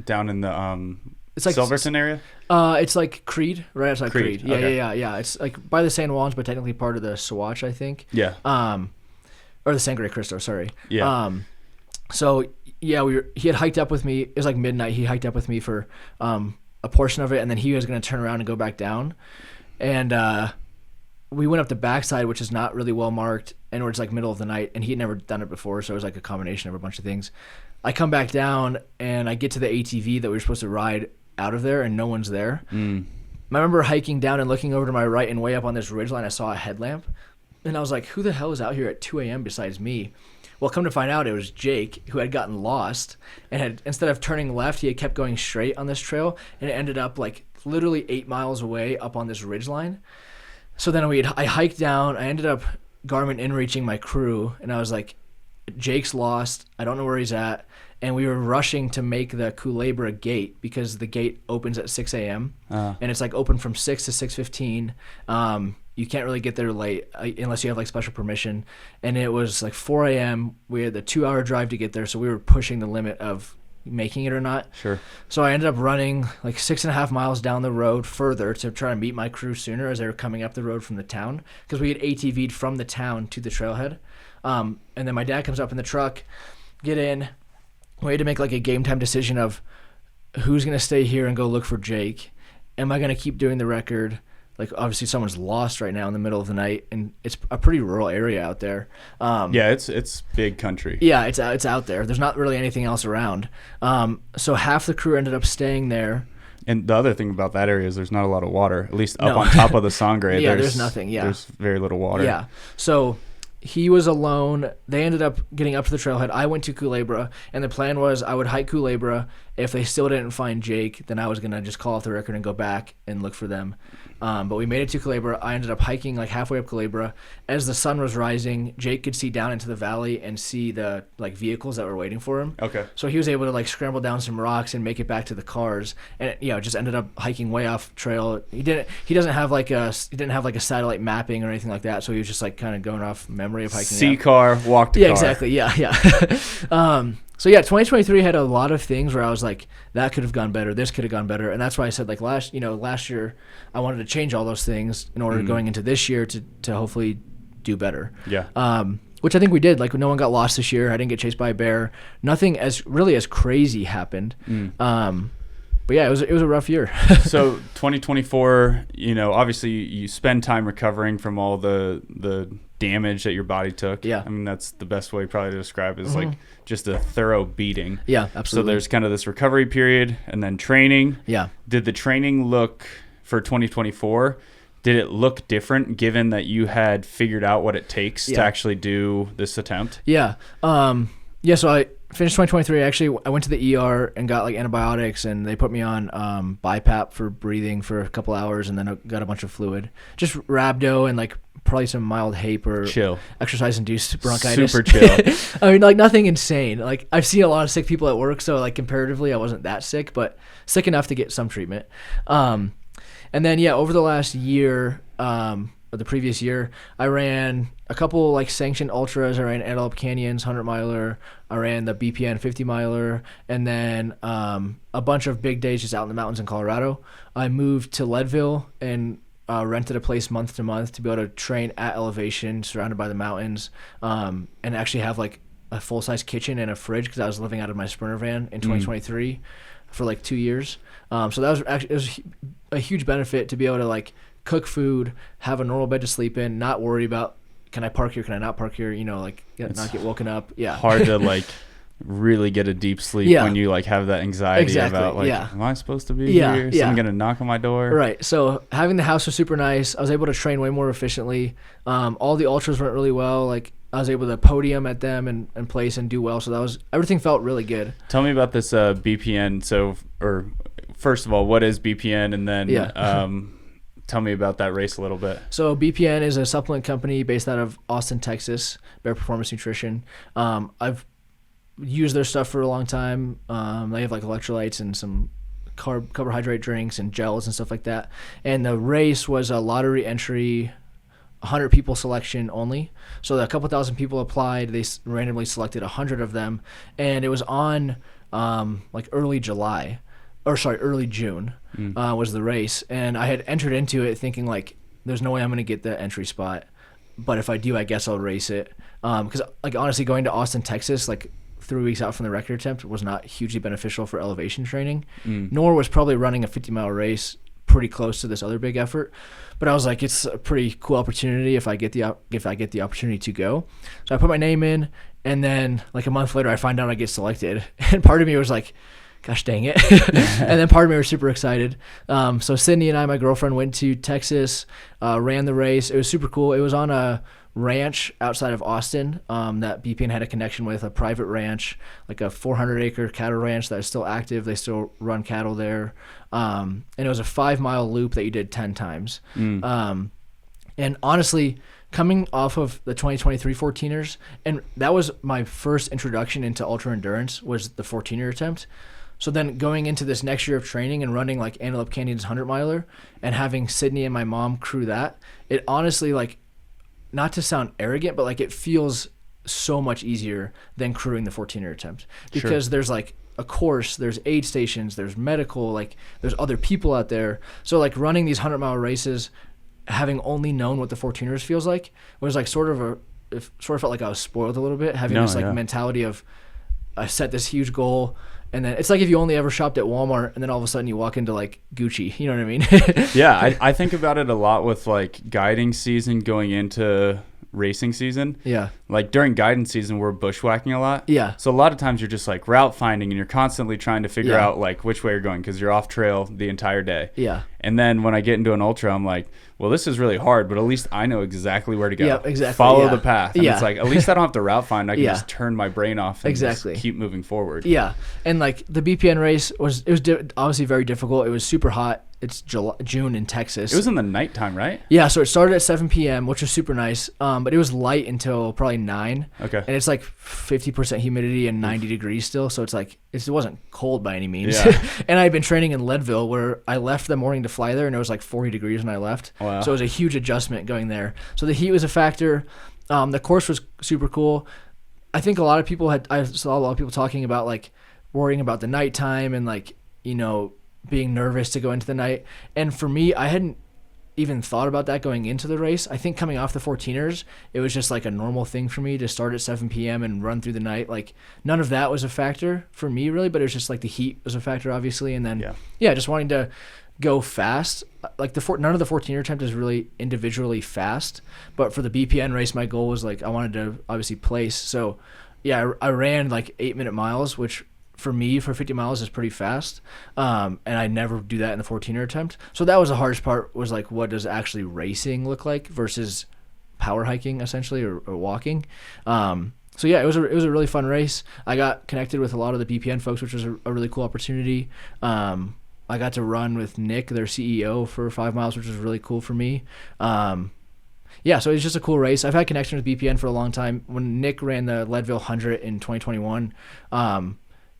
down in the it's like Silverton area. It's like Creed, right outside Creed. Yeah, okay. yeah. It's like by the San Juans, but technically part of the Sawatch, I think. Yeah. Or the Sangre Cristo, sorry. Yeah. So yeah, he had hiked up with me. It was like midnight. He hiked up with me for a portion of it, and then he was going to turn around and go back down. And we went up the backside, which is not really well marked, and where it's like middle of the night, and he had never done it before, so it was like a combination of a bunch of things. I come back down, and I get to the ATV that we were supposed to ride out of there, and no one's there. I remember hiking down and looking over to my right, and way up on this ridgeline, I saw a headlamp. And I was like, who the hell is out here at 2 a.m. besides me? Well, come to find out, it was Jake, who had gotten lost, and had, instead of turning left, he had kept going straight on this trail, and it ended up like literally 8 miles away up on this ridgeline. So then I hiked down. I ended up Garmin in-reaching my crew, and I was like, Jake's lost. I don't know where he's at. And we were rushing to make the Culebra gate because the gate opens at 6 a.m. And it's like open from 6 to 6:15. You can't really get there late unless you have like special permission. And it was like 4 a.m. We had the 2-hour drive to get there, so we were pushing the limit of making it or not. Sure. So I ended up running like 6.5 miles down the road further to try to meet my crew sooner as they were coming up the road from the town, because we had ATV'd from the town to the trailhead. And then my dad comes up in the truck, get in. We had to make like a game time decision of who's going to stay here and go look for Jake. Am I going to keep doing the record? Like obviously someone's lost right now in the middle of the night, and it's a pretty rural area out there. Yeah, it's big country. Yeah, it's out there. There's not really anything else around. So half the crew ended up staying there. And the other thing about that area is there's not a lot of water, at least up on top of the Sangre. Yeah, there's nothing. Yeah, there's very little water. Yeah, so he was alone. They ended up getting up to the trailhead. I went to Culebra, and the plan was I would hike Culebra. If they still didn't find Jake, then I was going to just call off the record and go back and look for them. But we made it to Culebra. I ended up hiking like halfway up Culebra. As the sun was rising, Jake could see down into the valley and see the like vehicles that were waiting for him. Okay. So he was able to like scramble down some rocks and make it back to the cars. And it, just ended up hiking way off trail. He didn't have like a satellite mapping or anything like that. So he was just like kind of going off memory of hiking. See car, walk to car. Yeah, exactly. Yeah. So yeah, 2023 had a lot of things where I was like, that could have gone better, this could have gone better, and that's why I said like last year I wanted to change all those things in order going into this year to hopefully do better. Yeah. Which I think we did. Like no one got lost this year. I didn't get chased by a bear. Nothing as crazy happened. But yeah, it was a rough year. So 2024, obviously you spend time recovering from all the damage that your body took. Yeah. I mean, that's the best way probably to describe it is like just a thorough beating. Yeah, absolutely. So there's kind of this recovery period and then training. Yeah. Did the training look for 2024 Did it look different given that you had figured out what it takes to actually do this attempt? Yeah. So I finished 2023. Actually, I went to the ER and got like antibiotics, and they put me on BiPAP for breathing for a couple hours, and then I got a bunch of fluid. Just rhabdo and like probably some mild HAPE or chill. Exercise-induced bronchitis. Super chill. I mean, like nothing insane. Like I've seen a lot of sick people at work, so like comparatively, I wasn't that sick, but sick enough to get some treatment. And then over the last year, or the previous year, I ran a couple like sanctioned ultras. I ran Antelope Canyon's 100-miler. I ran the BPN 50-miler, and then a bunch of big days just out in the mountains in Colorado. I moved to Leadville and rented a place month to month to be able to train at elevation, surrounded by the mountains, and actually have like a full-size kitchen and a fridge because I was living out of my Sprinter van in 2023 for like 2 years. So that was actually, it was a huge benefit to be able to like cook food, have a normal bed to sleep in, not worry about can I park here, can I not park here, not get woken up. Yeah. Hard to like really get a deep sleep when you like have that anxiety about like, am I supposed to be here? Is someone gonna knock on my door? Right. So having the house was super nice. I was able to train way more efficiently. All the ultras went really well. Like I was able to podium at them and place and do well. So everything felt really good. Tell me about this BPN. Or first of all, what is BPN? And then tell me about that race a little bit. So BPN is a supplement company based out of Austin, Texas, Bear Performance Nutrition. I've used their stuff for a long time. They have like electrolytes and some carbohydrate drinks and gels and stuff like that. And the race was a lottery entry, 100 people selection only. So a couple thousand people applied. They randomly selected 100 of them. And it was on like early June was the race. And I had entered into it thinking like, there's no way I'm going to get the entry spot. But if I do, I guess I'll race it. Because like honestly, going to Austin, Texas, like 3 weeks out from the record attempt was not hugely beneficial for elevation training, nor was probably running a 50-mile race pretty close to this other big effort. But I was like, it's a pretty cool opportunity if I get the opportunity to go. So I put my name in, and then like a month later, I find out I get selected, and part of me was like, gosh dang it. And then part of me was super excited. So Sydney and I, my girlfriend, went to Texas, ran the race. It was super cool. It was on a ranch outside of Austin that BPN had a connection with, a private ranch, like a 400-acre cattle ranch that is still active. They still run cattle there. And it was a 5-mile loop that you did 10 times. And honestly, coming off of the 2023 14er's, and that was my first introduction into ultra endurance, was the 14er attempt. So then going into this next year of training and running like Antelope Canyon's 100-miler and having Sydney and my mom crew that, it honestly, like, not to sound arrogant, but like it feels so much easier than crewing the 14er attempt because there's like a course, there's aid stations, there's medical, like there's other people out there. So like running these 100-mile races, having only known what the 14ers feels like, was like sort of felt like I was spoiled a little bit, having this mentality of I set this huge goal. And then it's like if you only ever shopped at Walmart and then all of a sudden you walk into like Gucci, you know what I mean? Yeah, I think about it a lot with like guiding season going into racing season. Yeah. Like during guidance season, we're bushwhacking a lot. Yeah. So a lot of times you're just like route finding and you're constantly trying to figure out like which way you're going because you're off trail the entire day. Yeah. And then when I get into an ultra, I'm like, well, this is really hard, but at least I know exactly where to go. Yeah, exactly. Follow the path. And yeah. It's like, at least I don't have to route find. I can just turn my brain off and exactly. just keep moving forward. Yeah. And like the BPN race was obviously very difficult. It was super hot. It's June in Texas. It was in the nighttime, right? Yeah, so it started at 7 p.m., which was super nice. But it was light until probably 9. Okay. And it's like 50% humidity and 90 degrees still, so it's like it wasn't cold by any means. Yeah. And I had been training in Leadville, where I left the morning to fly there, and it was like 40 degrees when I left. Wow. So it was a huge adjustment going there. So the heat was a factor. The course was super cool. I think I saw a lot of people talking about like worrying about the nighttime and like, being nervous to go into the night. And for me, I hadn't even thought about that going into the race. I think coming off the 14ers, it was just like a normal thing for me to start at 7 p.m. and run through the night. Like none of that was a factor for me really, but it was just like the heat was a factor obviously. And then just wanting to go fast. Like none of the 14er attempt is really individually fast, but for the BPN race, my goal was like, I wanted to obviously place. So yeah, I ran like 8-minute miles, which for me for 50 miles is pretty fast. And I never do that in the 14er attempt. So that was the hardest part, was like, what does actually racing look like versus power hiking essentially, or walking. So yeah, it was a really fun race. I got connected with a lot of the BPN folks, which was a really cool opportunity. I got to run with Nick, their CEO, for 5 miles, which was really cool for me. Yeah, so it was just a cool race. I've had connection with BPN for a long time. When Nick ran the Leadville 100 in 2021,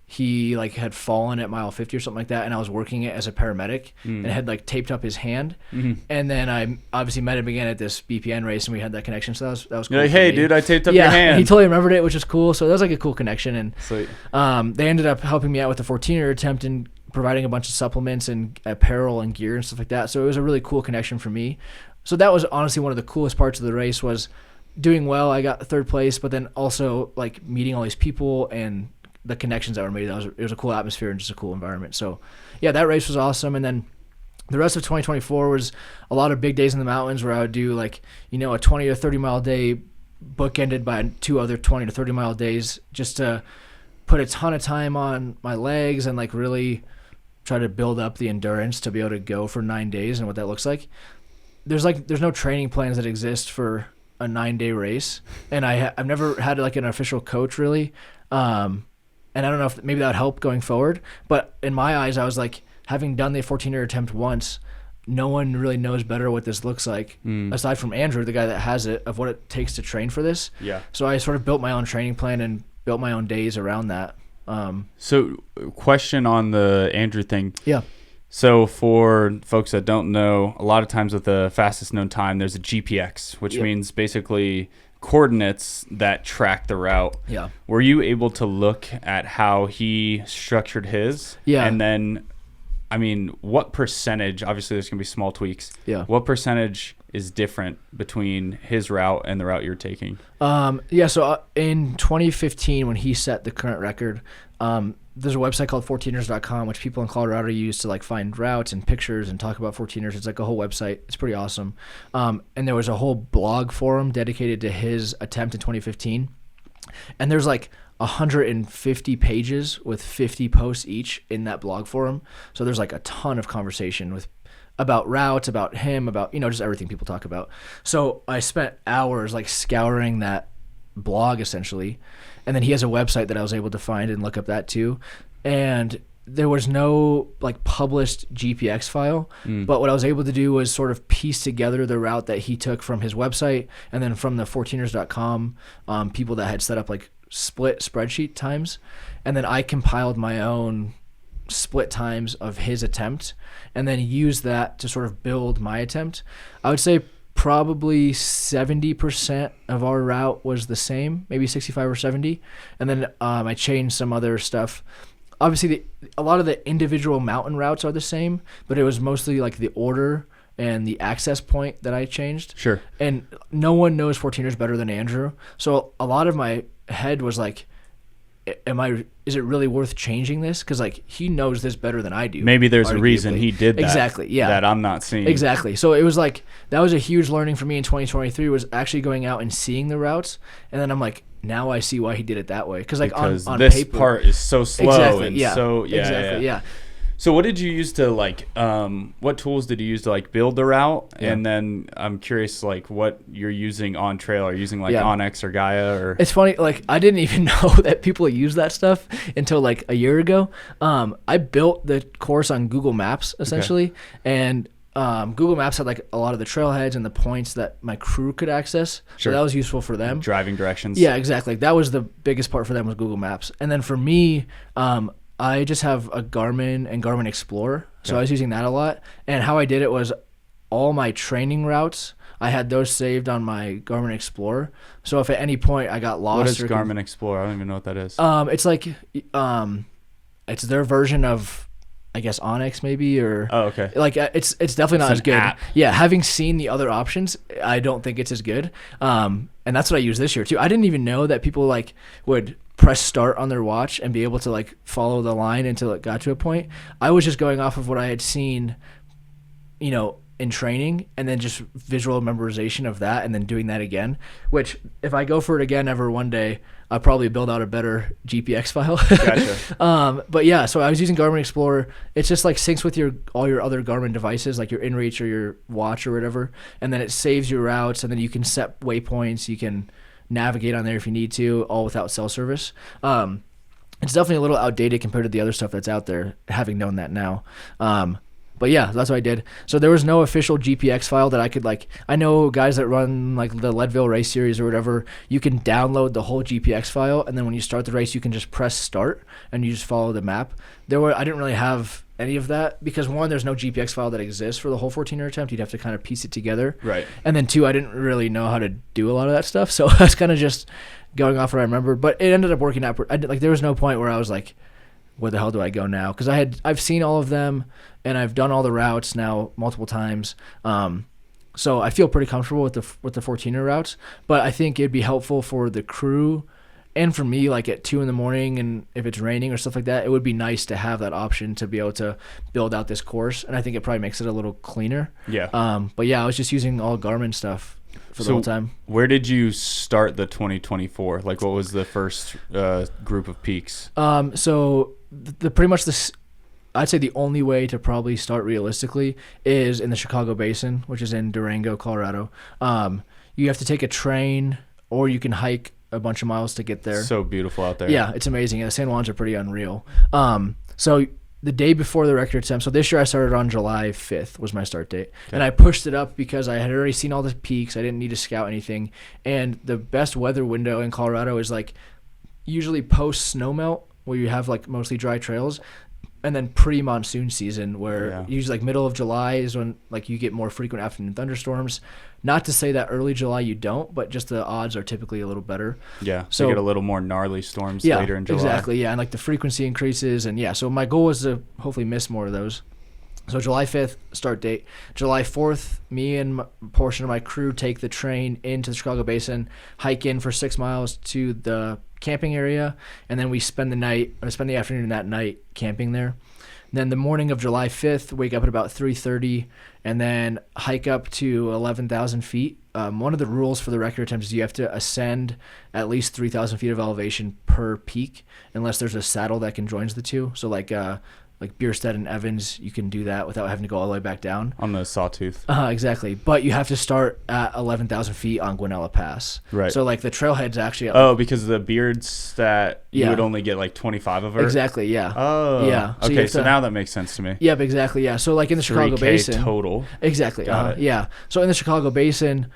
he like had fallen at mile 50 or something like that, and I was working it as a paramedic and had like taped up his hand. And then I obviously met him again at this BPN race, and we had that connection. So that was cool. You're like, hey, dude, I taped up yeah, your hand. He totally remembered it, which was cool. So that was like a cool connection. And Sweet. they ended up helping me out with the 14er attempt and providing a bunch of supplements and apparel and gear and stuff like that. So it was a really cool connection for me. So that was honestly one of the coolest parts of the race, was doing well. I got third place, but then also like meeting all these people and the connections that were made. It was a cool atmosphere and just a cool environment. So yeah, that race was awesome. And then the rest of 2024 was a lot of big days in the mountains, where I would do like, a 20 or 30 mile day bookended by 2 other 20 to 30 mile days, just to put a ton of time on my legs and like really try to build up the endurance to be able to go for 9 days and what that looks like. There's no training plans that exist for a 9-day race. And I've never had like an official coach really. And I don't know if maybe that would help going forward, but in my eyes, I was like, having done the 14er attempt once, no one really knows better what this looks like, aside from Andrew, the guy that has it, of what it takes to train for this. Yeah. So I sort of built my own training plan and built my own days around that. So question on the Andrew thing. Yeah. So for folks that don't know, a lot of times with the fastest known time, there's a GPX, which means basically coordinates that track the route. Yeah. Were you able to look at how he structured his? Yeah. And then, I mean, what percentage, obviously there's going to be small tweaks. Yeah. What percentage is different between his route and the route you're taking? So in 2015, when he set the current record, there's a website called 14er's.com, which people in Colorado use to like find routes and pictures and talk about 14ers. It's like a whole website. It's pretty awesome. And there was a whole blog forum dedicated to his attempt in 2015. And there's like 150 pages with 50 posts each in that blog forum. So there's like a ton of conversation about routes, about him, about, just everything people talk about. So I spent hours like scouring that blog essentially. And then he has a website that I was able to find and look up that too. And there was no like published GPX file, but what I was able to do was sort of piece together the route that he took from his website and then from the 14ers.com people that had set up like split spreadsheet times. And then I compiled my own split times of his attempt and then used that to sort of build my attempt. I would say probably 70% of our route was the same, maybe 65 or 70. And then I changed some other stuff. Obviously, a lot of the individual mountain routes are the same, but it was mostly like the order and the access point that I changed. Sure. And no one knows 14ers better than Andrew. So a lot of my head was like, is it really worth changing this? Because like he knows this better than I do. Maybe there's arguably. A reason he did that. Exactly. Yeah. That I'm not seeing. Exactly. So it was like that was a huge learning for me in 2023, was actually going out and seeing the routes, and then I'm like, now I see why he did it that way. Because on this paper, part is so slow. Exactly. And Yeah. So exactly. Yeah. So what did you use to like? What tools did you use to like build the route? Yeah. And then I'm curious, like what you're using on trail. Are you using like Yeah. Onyx or Gaia or? It's funny, like I didn't even know that people use that stuff until like a year ago. I built the course on Google Maps essentially, and Google Maps had like a lot of the trailheads and the points that my crew could access. Sure. So that was useful for them. Driving directions. Yeah, exactly. That was the biggest part for them, was Google Maps. And then for me, I just have a Garmin and Garmin Explorer, so I was using that a lot. And how I did it was all my training routes, I had those saved on my Garmin Explorer. So if at any point I got lost, what is Garmin Explorer? I don't even know what that is. It's like it's their version of, I guess, Onyx maybe, or okay. Like it's definitely not It's as good. app. Yeah, having seen the other options, I don't think it's as good. And that's what I used this year too. I didn't even know that people like would press start on their watch and be able to like follow the line until it got to a point. I was just going off of what I had seen, in training, and then just visual memorization of that, and then doing that again, which if I go for it again ever one day, I'll probably build out a better GPX file. Gotcha. But yeah, so I was using Garmin Explorer. It's just like syncs with all your other Garmin devices, like your InReach or your watch or whatever, and then it saves your routes, and then you can set waypoints, you can navigate on there if you need to, all without cell service. It's definitely a little outdated compared to the other stuff that's out there, having known that now. But yeah, that's what I did. So there was no official GPX file that I could I know guys that run like the Leadville race series or whatever, you can download the whole GPX file, and then when you start the race, you can just press start and you just follow the map. I didn't really have any of that because one, there's no GPX file that exists for the whole 14er attempt. You'd have to kind of piece it together. Right. And then two, I didn't really know how to do a lot of that stuff. So I was kind of just going off what I remember, but it ended up working out. There was no point where I was like, where the hell do I go now? Because I've seen all of them, and I've done all the routes now multiple times. So I feel pretty comfortable with the 14er routes. But I think it'd be helpful for the crew and for me, like at 2 a.m, and if it's raining or stuff like that, it would be nice to have that option to be able to build out this course. And I think it probably makes it a little cleaner. Yeah. But yeah, I was just using all Garmin stuff for the whole time. Where did you start the 2024? Like, what was the first group of peaks? So pretty much this, I'd say the only way to probably start realistically is in the Chicago Basin, which is in Durango, Colorado. You have to take a train, or you can hike a bunch of miles to get there. So beautiful out there. Yeah, it's amazing. And the San Juans are pretty unreal. So the day before the record attempt, so this year I started on July 5th was my start date. Okay. And I pushed it up because I had already seen all the peaks. I didn't need to scout anything. And the best weather window in Colorado is like usually post snowmelt, where you have like mostly dry trails, and then pre-monsoon season, where usually like middle of July is when like you get more frequent afternoon thunderstorms. Not to say that early July you don't, but just the odds are typically a little better. Yeah, so you get a little more gnarly storms later in July. Exactly, yeah, and like the frequency increases, and so my goal was to hopefully miss more of those. So July 5th, start date. July 4th, me and a portion of my crew take the train into the Chicago Basin, hike in for 6 miles to the camping area, and then we spend the afternoon that night camping there. And then the morning of July 5th, wake up at about 3:30, and then hike up to 11,000 feet. One of the rules for the record attempt is you have to ascend at least 3,000 feet of elevation per peak, unless there's a saddle that conjoins the two. So like Bierstedt and Evans, you can do that without having to go all the way back down. On the Sawtooth. Exactly. But you have to start at 11,000 feet on Guanella Pass. Right. So like the trailhead's actually at because the beards that you would only get like 25 of her? Exactly, yeah. Oh. Yeah. So okay, so now that makes sense to me. Yeah, exactly, yeah. So like in the Chicago 3K Basin. total. Exactly. Got it. Yeah. So in the Chicago Basin,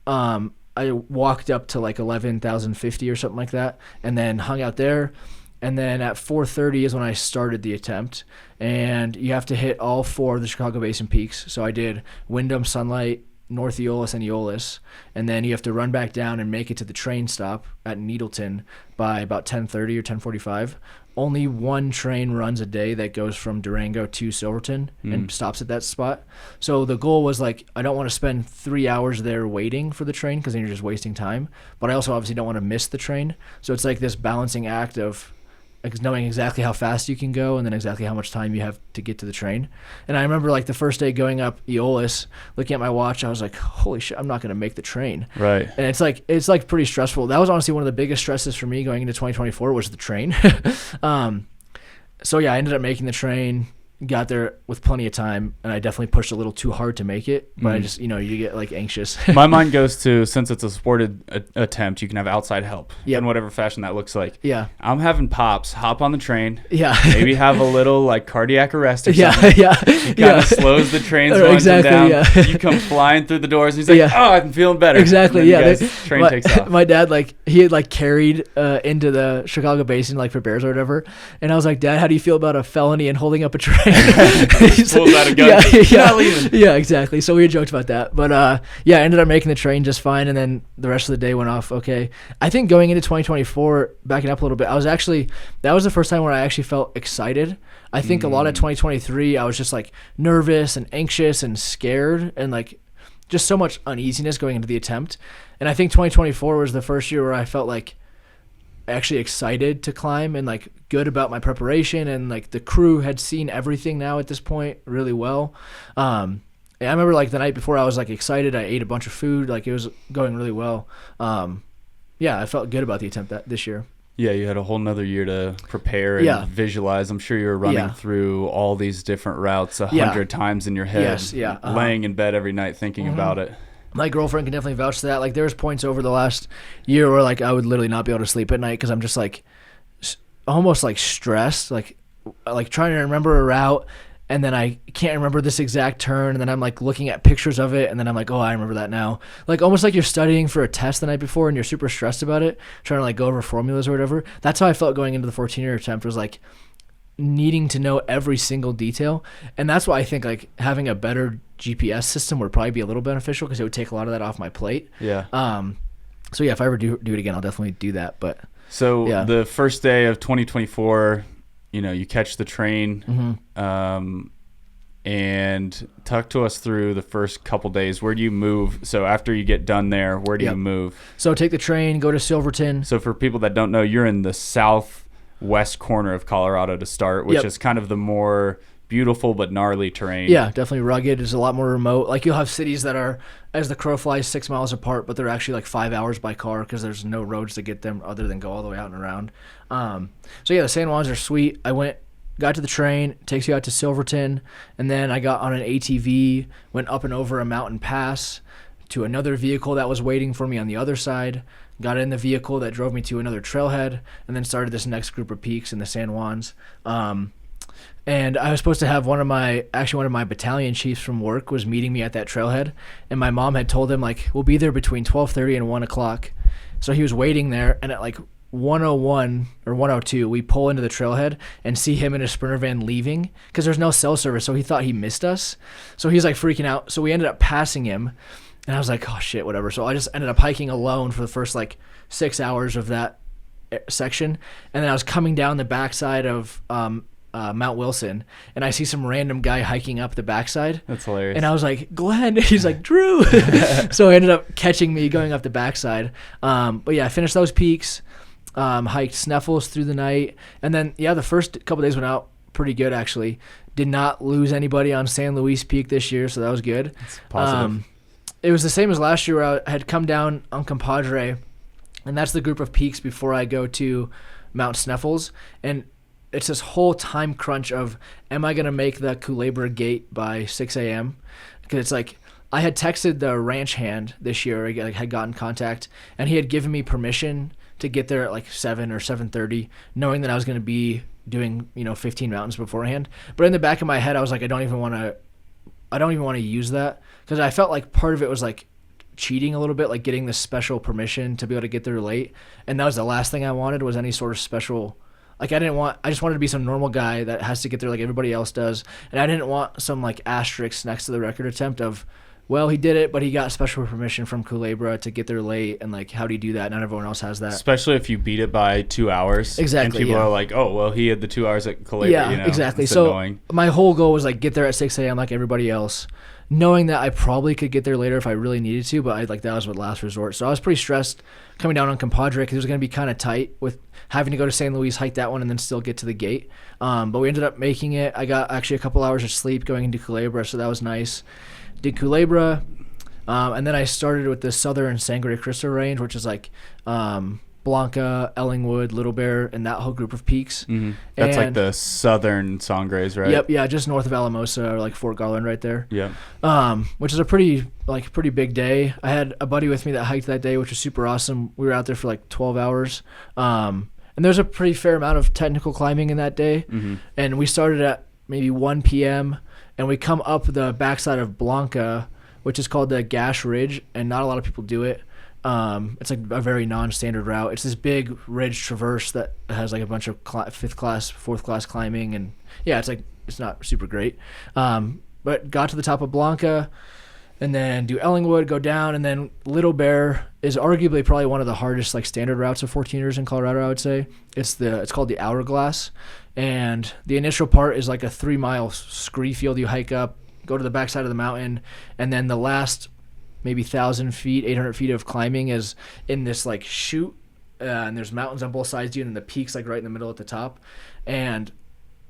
I walked up to like 11,050 or something like that, and then hung out there. And then at 4:30 is when I started the attempt. And you have to hit all 4 of the Chicago Basin peaks. So I did Windham, Sunlight, North Eolis, and Eolis. And then you have to run back down and make it to the train stop at Needleton by about 10:30 or 10:45. Only one train runs a day that goes from Durango to Silverton and stops at that spot. So the goal was like, I don't want to spend 3 hours there waiting for the train because then you're just wasting time. But I also obviously don't want to miss the train. So it's like this balancing act of knowing exactly how fast you can go and then exactly how much time you have to get to the train. And I remember like the first day going up Eolis, looking at my watch, I was like, holy shit, I'm not going to make the train. Right. And it's like pretty stressful. That was honestly one of the biggest stresses for me going into 2024 was the train. So yeah, I ended up making the train, got there with plenty of time, and I definitely pushed a little too hard to make it, but I just, you get like anxious. My mind goes to, since it's a supported attempt, you can have outside help in whatever fashion that looks like. Yeah. I'm having Pops hop on the train. Yeah. Maybe have a little like cardiac arrest or Yeah. something. Yeah. He kind of slows the trains once Exactly, down. yeah. You come flying through the doors and he's like, oh, I'm feeling better. Exactly. And then Yeah. train takes off. My dad, he had carried into the Chicago Basin, for bears or whatever. And I was like, Dad, how do you feel about a felony and holding up a train? Pulls out a gun. Yeah, exactly. So we had joked about that. But I ended up making the train just fine. And then the rest of the day went off okay. I think going into 2024, backing up a little bit, that was the first time where I actually felt excited. I think a lot of 2023, I was just nervous and anxious and scared and just so much uneasiness going into the attempt. And I think 2024 was the first year where I felt actually excited to climb and good about my preparation, and the crew had seen everything now at this point really well. I remember like the night before I was like excited. I ate a bunch of food. Like it was going really well. Yeah, I felt good about the attempt this year. Yeah, you had a whole nother year to prepare and visualize. I'm sure you were running through all these different routes 100 times in your head, laying in bed every night thinking about it. My girlfriend can definitely vouch for that. Like there was points over the last year where like I would literally not be able to sleep at night because I'm just like almost like stressed, like trying to remember a route. And then I can't remember this exact turn, and then I'm like looking at pictures of it, and then I'm like, oh, I remember that now. Like almost like you're studying for a test the night before, and you're super stressed about it, trying to like go over formulas or whatever. That's how I felt going into the 14er attempt, was like needing to know every single detail. And that's why I think like having a better GPS system would probably be a little beneficial because it would take a lot of that off my plate. Yeah. So yeah, if I ever do it again, I'll definitely do that. But so the first day of 2024. You catch the train, and talk to us through the first couple days. Where do you move? So after you get done there, where do you move? So take the train, go to Silverton. So for people that don't know, you're in the southwest corner of Colorado to start, which is kind of the more beautiful but gnarly terrain. Yeah, definitely rugged. It's a lot more remote. Like you'll have cities that are, as the crow flies, 6 miles apart, but they're actually like 5 hours by car because there's no roads to get them other than go all the way out and around. So yeah, the San Juans are sweet. Got to the train, takes you out to Silverton, and then I got on an ATV, went up and over a mountain pass to another vehicle that was waiting for me on the other side, got in the vehicle that drove me to another trailhead, and then started this next group of peaks in the San Juans. And I was supposed to have one of my battalion chiefs from work was meeting me at that trailhead, and my mom had told him like, we'll be there between 12:30 and 1 o'clock. So he was waiting there, and at like 1:01 or 1:02, we pull into the trailhead and see him in a Sprinter van leaving because there's no cell service, so he thought he missed us. So he's like freaking out. So we ended up passing him, and I was like, oh shit, whatever. So I just ended up hiking alone for the first like 6 hours of that section, and then I was coming down the backside of Mount Wilson, and I see some random guy hiking up the backside. That's hilarious. And I was like, Glenn. He's like, Drew. So he ended up catching me going up the backside. But yeah, I finished those peaks, hiked Sneffels through the night, and then the first couple days went out pretty good actually. Did not lose anybody on San Luis Peak this year, so that was good. That's positive. It was the same as last year where I had come down on Compadre, and that's the group of peaks before I go to Mount Sneffels, and it's this whole time crunch of, am I going to make the Culebra gate by 6 a.m.? Because it's like, I had texted the ranch hand this year, I had gotten contact, and he had given me permission to get there at like 7 or 7:30, knowing that I was going to be doing 15 mountains beforehand. But in the back of my head, I was like, I don't even want to use that, because I felt like part of it was like cheating a little bit, like getting this special permission to be able to get there late, and that was the last thing I wanted, was any sort of special. Like I just wanted to be some normal guy that has to get there like everybody else does. And I didn't want some like asterisk next to the record attempt of, well, he did it, but he got special permission from Culebra to get there late. And like, how do you do that? Not everyone else has that. Especially if you beat it by 2 hours. Exactly. And people are like, oh, well, he had the 2 hours at Culebra. Yeah, exactly. So annoying. My whole goal was like get there at 6 a.m. like everybody else, knowing that I probably could get there later if I really needed to, but that was what last resort. So I was pretty stressed coming down on Compadre because it was going to be kind of tight with having to go to San Luis, hike that one, and then still get to the gate. But we ended up making it. I got actually a couple hours of sleep going into Culebra, so that was nice. Did Culebra, and then I started with the southern Sangre Cristo range, which is like Blanca, Ellingwood, Little Bear, and that whole group of peaks. Mm-hmm. That's like the southern Sangres, right? Yep, yeah, just north of Alamosa, or like Fort Garland right there. Yeah. Which is a pretty big day. I had a buddy with me that hiked that day, which was super awesome. We were out there for like 12 hours. And there's a pretty fair amount of technical climbing in that day. Mm-hmm. And we started at maybe 1 p.m. and we come up the backside of Blanca, which is called the Gash Ridge, and not a lot of people do it. It's like a very non-standard route. It's this big ridge traverse that has like a bunch of 5th class, 4th class climbing, and yeah, it's not super great. But got to the top of Blanca, and then do Ellingwood, go down, and then Little Bear is arguably probably one of the hardest like standard routes of 14ers in Colorado, I would say. It's called the Hourglass, and the initial part is like a 3-mile scree field you hike up, go to the backside of the mountain, and then the last maybe 1,000 feet, 800 feet of climbing is in this like chute, and there's mountains on both sides of you, and then the peak's like right in the middle at the top. And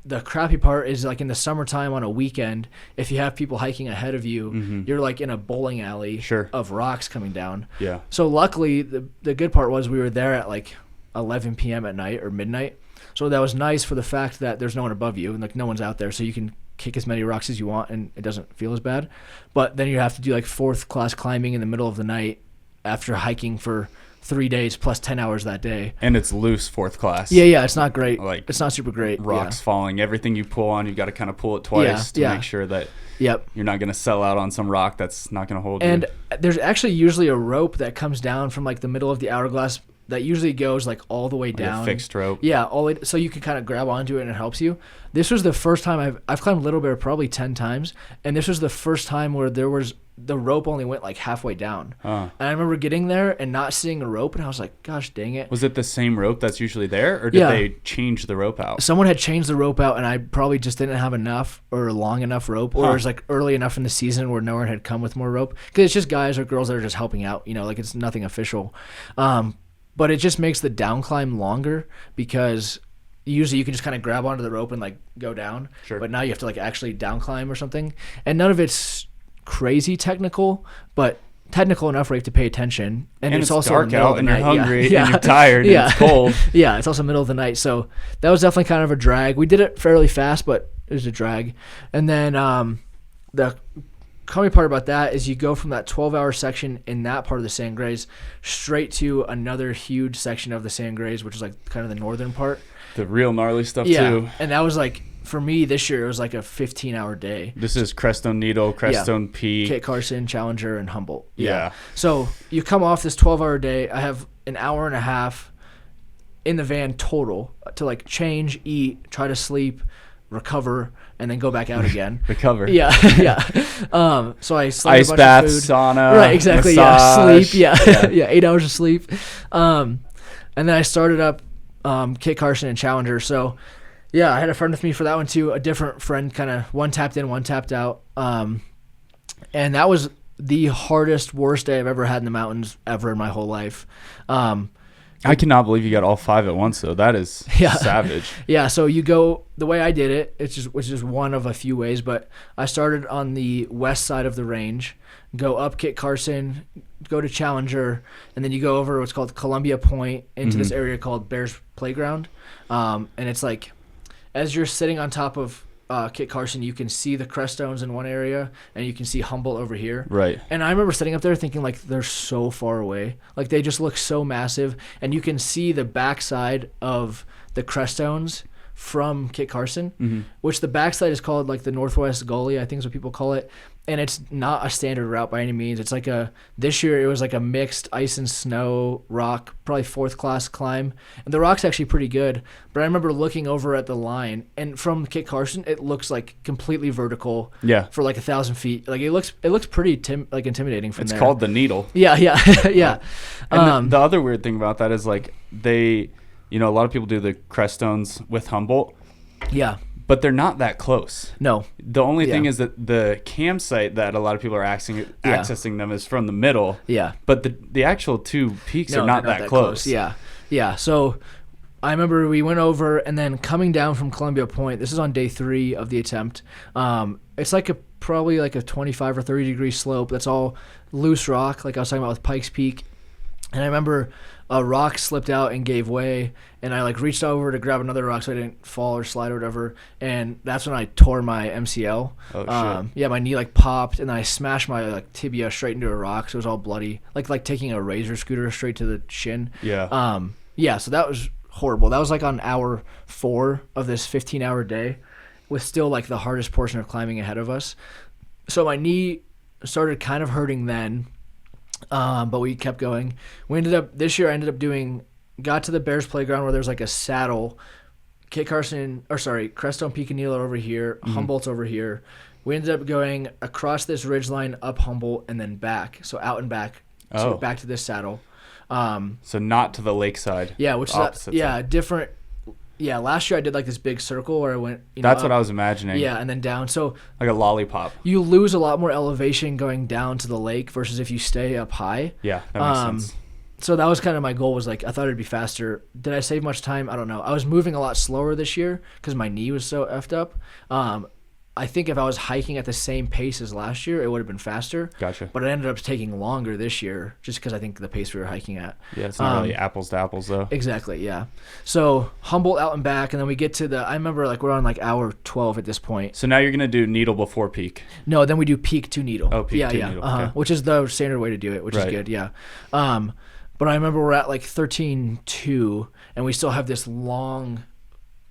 the crappy part is like in the summertime on a weekend, if you have people hiking ahead of you, you're like in a bowling alley of rocks coming down. Yeah. So luckily, the good part was we were there at like 11 p.m. at night or midnight. So that was nice for the fact that there's no one above you and like no one's out there, so you can kick as many rocks as you want and it doesn't feel as bad. But then you have to do like 4th class climbing in the middle of the night after hiking for 3 days plus 10 hours that day. And it's loose 4th class. Yeah, it's not great. Like, it's not super great. Rocks falling. Everything you pull on, you've got to kind of pull it twice to make sure that you're not going to sell out on some rock that's not going to hold you. And there's actually usually a rope that comes down from like the middle of the hourglass that usually goes like all the way down. A fixed rope. Yeah, all the way, so you can kind of grab onto it and it helps you. This was the first time I've climbed Little Bear probably 10 times, and this was the first time where the rope only went like halfway down. And I remember getting there and not seeing a rope, and I was like, gosh dang it. Was it the same rope that's usually there, or did they change the rope out? Someone had changed the rope out, and I probably just didn't have enough or long enough rope, or it was like early enough in the season where no one had come with more rope, because it's just guys or girls that are just helping out, like it's nothing official. But it just makes the down climb longer, because usually you can just kind of grab onto the rope and like go down. Sure. But now you have to like actually down climb or something. And none of it's crazy technical, but technical enough where you have to pay attention. And it's also dark out and you're hungry and you're tired and it's cold. Yeah, it's also middle of the night. So that was definitely kind of a drag. We did it fairly fast, but it was a drag. And then the crummy part about that is you go from that 12-hour section in that part of the Sangres straight to another huge section of the Sangres, which is like kind of the northern part. The real gnarly stuff too. And that was like, for me this year, it was like a 15-hour day. This is Crestone Needle, Crestone Peak, Kit Carson, Challenger, and Humboldt. Yeah. So you come off this 12-hour day. I have an hour and a half in the van total to like change, eat, try to sleep, recover, and then go back out again. Recover. Yeah. So I slept ice a bunch bath, of food. sauna, right, exactly. massage. Sleep. Yeah. 8 hours of sleep. And then I started up Kit Carson and Challenger. So yeah, I had a friend with me for that one too. A different friend, kind of one tapped in, one tapped out. And that was the hardest, worst day I've ever had in the mountains ever in my whole life. I cannot believe you got all 5 at once, though. That is savage. Yeah, so you go the way I did it, which is one of a few ways, but I started on the west side of the range, go up Kit Carson, go to Challenger, and then you go over what's called Columbia Point into this area called Bears Playground. And it's like, as you're sitting on top of Kit Carson, you can see the Crestones in one area, and you can see Humboldt over here. Right. And I remember sitting up there thinking, like, they're so far away. Like, they just look so massive, and you can see the backside of the Crestones from Kit Carson, which the backside is called, like, the Northwest Gully, I think is what people call it. And it's not a standard route by any means. It's like this year it was like a mixed ice and snow rock, probably 4th class climb. And the rock's actually pretty good. But I remember looking over at the line, and from Kit Carson, it looks like completely vertical. Yeah. For like 1,000 feet. Like it looks pretty intimidating from there. It's called the Needle. Yeah. And the other weird thing about that is like a lot of people do the Crestones with Humboldt. Yeah. But they're not that close. No. The only thing is that the campsite that a lot of people are accessing them is from the middle. Yeah. But the actual 2 peaks are not that close. Yeah. So I remember we went over, and then coming down from Columbia Point, this is on day 3 of the attempt. It's like probably like a 25 or 30 degree slope. That's all loose rock, like I was talking about with Pikes Peak. And I remember a rock slipped out and gave way, and I like reached over to grab another rock so I didn't fall or slide or whatever, and that's when I tore my MCL. Oh shit. Yeah, my knee like popped, and then I smashed my like tibia straight into a rock, so it was all bloody, like taking a razor scooter straight to the shin. Yeah. Yeah, so that was horrible. That was like on hour 4 of this 15-hour day, with still like the hardest portion of climbing ahead of us. So my knee started kind of hurting then. But we kept going. This year I ended up got to the Bears Playground where there's like a saddle. Crestone Peak and Needle over here, Humboldt's over here. We ended up going across this ridgeline, up Humboldt, and then back. So out and back. So back to this saddle. So not to the lakeside. Yeah, which is different. Yeah, last year I did like this big circle where I went. That's up, what I was imagining. Yeah, and then down. So like a lollipop. You lose a lot more elevation going down to the lake versus if you stay up high. Yeah, that makes sense. So that was kind of my goal, was like, I thought it'd be faster. Did I save much time? I don't know. I was moving a lot slower this year because my knee was so effed up. I think if I was hiking at the same pace as last year, it would have been faster. Gotcha. But it ended up taking longer this year just because I think the pace we were hiking at. Yeah, it's not really apples to apples, though. Exactly, yeah. So Humboldt out and back, and then we get to I remember like we're on like hour 12 at this point. So now you're going to do needle before peak. No, then we do peak to needle. Oh, peak yeah, to yeah. needle. Okay. Which is the standard way to do it, which is good, yeah. But I remember we're at like 13.2, and we still have this long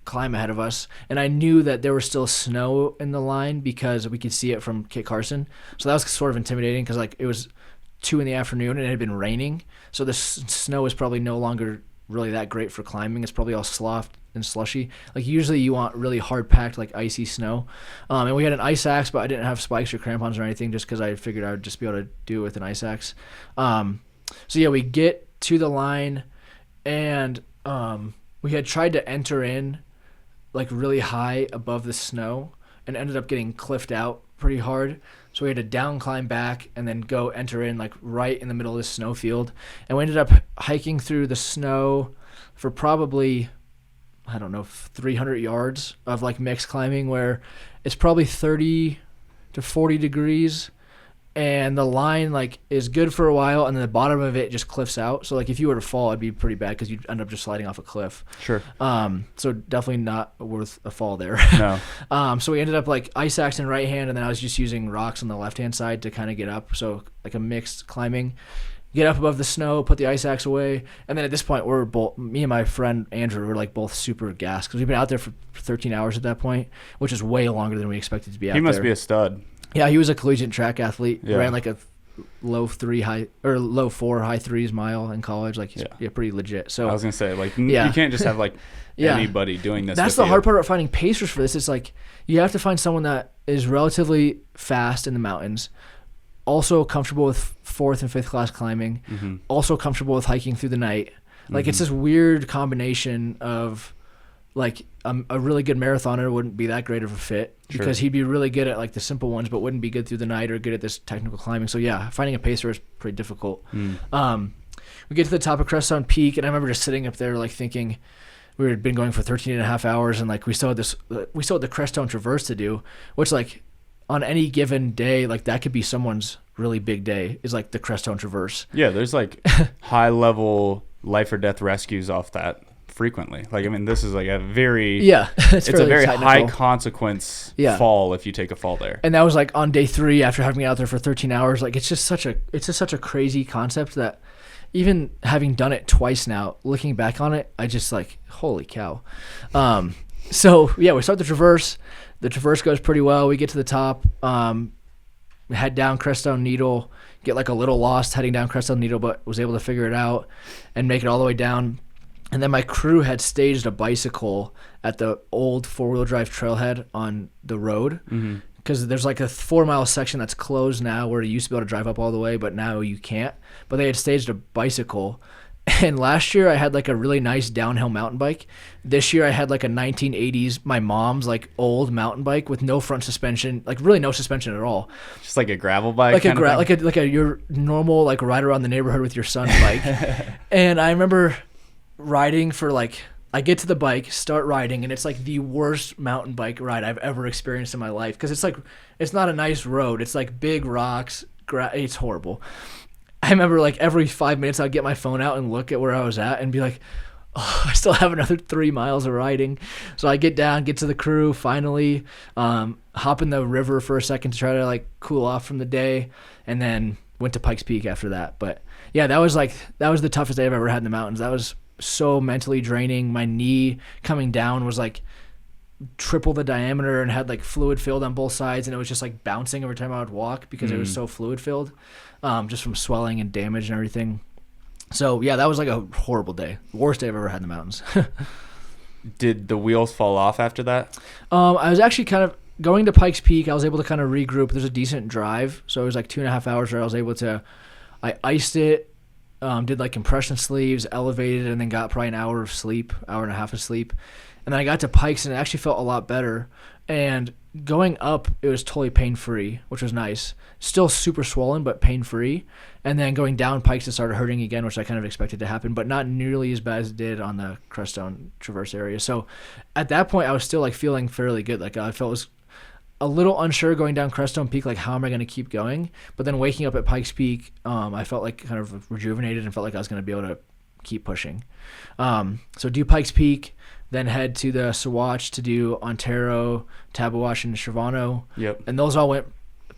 climb ahead of us, and I knew that there was still snow in the line because we could see it from Kit Carson. So that was sort of intimidating because like it was 2 in the afternoon and it had been raining, so the snow was probably no longer really that great for climbing. It's probably all soft and slushy. Like usually you want really hard packed like icy snow, and we had an ice axe, but I didn't have spikes or crampons or anything just because I figured I would just be able to do it with an ice axe. So yeah, we get to the line, and we had tried to enter in like really high above the snow and ended up getting cliffed out pretty hard. So we had to down climb back and then go enter in like right in the middle of this snow field. And we ended up hiking through the snow for probably, I don't know, 300 yards of like mixed climbing where it's probably 30 to 40 degrees. And the line like is good for a while, and then the bottom of it just cliffs out. So like if you were to fall, it'd be pretty bad because you'd end up just sliding off a cliff. Sure. So definitely not worth a fall there. No. So we ended up like ice axe in right hand, and then I was just using rocks on the left hand side to kind of get up. So like a mixed climbing, get up above the snow, put the ice axe away, and then at this point we're both, me and my friend Andrew, were like both super gassed because we've been out there for 13 hours at that point, which is way longer than we expected to be out there. He must be a stud. Yeah, he was a collegiate track athlete. Yeah. Ran like a low 4, high 3s mile in college. Like he's pretty legit. So I was gonna say like you can't just have like anybody doing this. That's the hard part about finding pacers for this. It's like you have to find someone that is relatively fast in the mountains, also comfortable with 4th and 5th class climbing, also comfortable with hiking through the night. Like it's this weird combination of like a really good marathoner wouldn't be that great of a fit because he'd be really good at like the simple ones, but wouldn't be good through the night or good at this technical climbing. So yeah, finding a pacer is pretty difficult. We get to the top of Crestone Peak, and I remember just sitting up there like thinking we had been going for 13 and a half hours, and like we still had the Crestone Traverse to do, which like on any given day, like that could be someone's really big day, is like the Crestone Traverse. Yeah, there's like high level life or death rescues off that frequently. Like I mean, this is like a very it's a very high consequence fall if you take a fall there. And that was like on day 3 after having been out there for 13 hours. Like it's just such a crazy concept that even having done it twice now, looking back on it, I just like, holy cow. So yeah, we start the Traverse. The Traverse goes pretty well. We get to the top, head down Crestone Needle, get like a little lost heading down Crestone Needle, but was able to figure it out and make it all the way down. And then my crew had staged a bicycle at the old 4-wheel drive trailhead on the road because there's like a 4-mile section that's closed now where you used to be able to drive up all the way, but now you can't. But they had staged a bicycle. And last year I had like a really nice downhill mountain bike. This year I had like a 1980s, my mom's like old mountain bike with no front suspension, like really no suspension at all. Just like a gravel bike, like your normal like ride around the neighborhood with your son's bike. And I remember riding for like, I get to the bike, start riding, and it's like the worst mountain bike ride I've ever experienced in my life because it's like, it's not a nice road. It's like big rocks. It's horrible. I remember like every 5 minutes I'd get my phone out and look at where I was at and be like, oh, I still have another 3 miles of riding. So I get down, get to the crew, finally hop in the river for a second to try to like cool off from the day, and then went to Pikes Peak after that. But yeah, that was the toughest day I've ever had in the mountains. That was so mentally draining. My knee coming down was like triple the diameter and had like fluid filled on both sides, and it was just like bouncing every time I would walk because it was so fluid filled, just from swelling and damage and everything. So yeah, that was like a horrible day. Worst day I've ever had in the mountains. Did the wheels fall off after that? I was actually kind of going to Pikes Peak. I was able to kind of regroup. There's a decent drive, so it was like 2.5 hours where I was able to, I iced it, did like compression sleeves, elevated, and then got probably an hour and a half of sleep. And then I got to Pikes and it actually felt a lot better. And going up, it was totally pain-free, which was nice. Still super swollen, but pain-free. And then going down pikes, it started hurting again, which I kind of expected to happen, but not nearly as bad as it did on the Crestone Traverse area. So at that point, I was still like feeling fairly good. Like I felt was a little unsure going down Crestone Peak, like how am I going to keep going? But then waking up at Pikes Peak, I felt like kind of rejuvenated and felt like I was going to be able to keep pushing. So do Pikes Peak, then head to the Saguache to do Antero, Tabawash, and Shivano. Yep. And those all went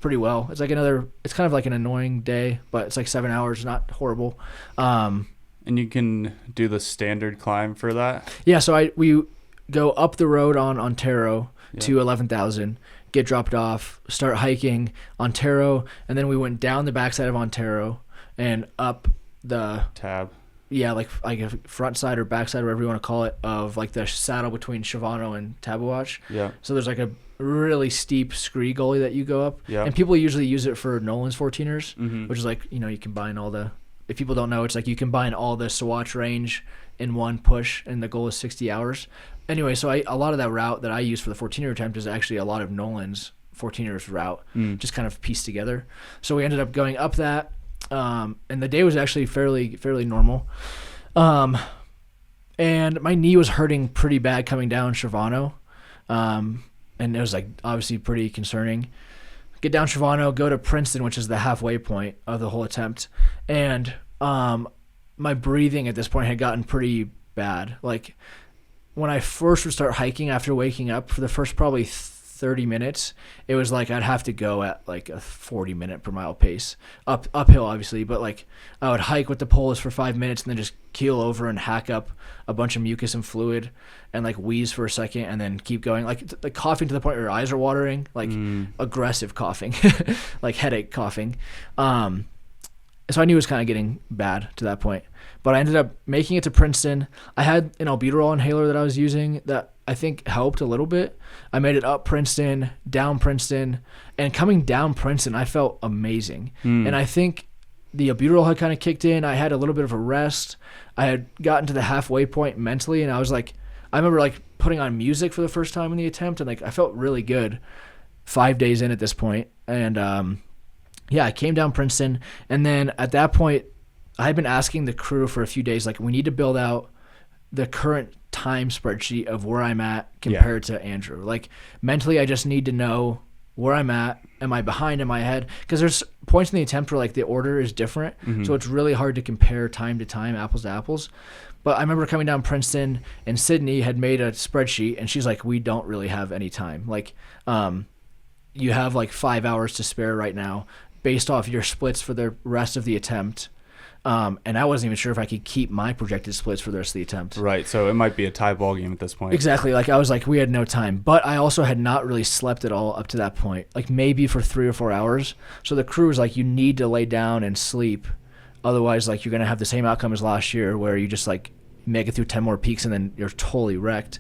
pretty well. It's kind of like an annoying day, but it's like 7 hours, not horrible. And you can do the standard climb for that? Yeah, so we go up the road on Antero to 11,000, get dropped off, start hiking Antero, and then we went down the backside of Antero and up the tab. Yeah, like a front side or back side, whatever you want to call it, of like the saddle between Shivano and Tabawash. Yeah. So there's like a really steep scree gully that you go up. Yeah. And people usually use it for Nolan's 14er's, which is like, you combine all the, if people don't know, it's like you combine all the Saguache range in one push, and the goal is 60 hours. Anyway, so a lot of that route that I use for the 14er attempt is actually a lot of Nolan's 14er's route, just kind of pieced together. So we ended up going up that. And the day was actually fairly normal. And my knee was hurting pretty bad coming down Shivano. And it was like obviously pretty concerning. Get down Shivano, go to Princeton, which is the halfway point of the whole attempt. And, my breathing at this point had gotten pretty bad. Like when I first would start hiking after waking up, for the first probably 30 minutes, it was like I'd have to go at like a 40-minute per mile pace, uphill obviously, but like I would hike with the poles for 5 minutes and then just keel over and hack up a bunch of mucus and fluid and like wheeze for a second and then keep going, like coughing to the point where your eyes are watering, like aggressive coughing, like headache coughing. So I knew it was kind of getting bad to that point, but I ended up making it to Princeton. I had an albuterol inhaler that I was using that I think helped a little bit. I made it up Princeton, down Princeton, and coming down Princeton, I felt amazing. And I think the albuterol had kind of kicked in. I had a little bit of a rest. I had gotten to the halfway point mentally, and I was like, I remember like putting on music for the first time in the attempt, and like I felt really good 5 days in at this point. And yeah, I came down Princeton, and then at that point, I had been asking the crew for a few days, like, we need to build out the current time spreadsheet of where I'm at compared to Andrew. Like, mentally, I just need to know where I'm at. Am I behind? Am I ahead? Because there's points in the attempt where, like, the order is different, so it's really hard to compare time to time, apples to apples. But I remember coming down Princeton, and Sydney had made a spreadsheet, and she's like, we don't really have any time. Like, you have, like, 5 hours to spare right now, based off your splits for the rest of the attempt. And I wasn't even sure if I could keep my projected splits for the rest of the attempt. Right, so it might be a tie ball game at this point. Exactly. Like, I was like, we had no time. But I also had not really slept at all up to that point, like maybe for 3 or 4 hours. So the crew was like, you need to lay down and sleep. Otherwise, like, you're going to have the same outcome as last year where you just, like, make it through 10 more peaks and then you're totally wrecked.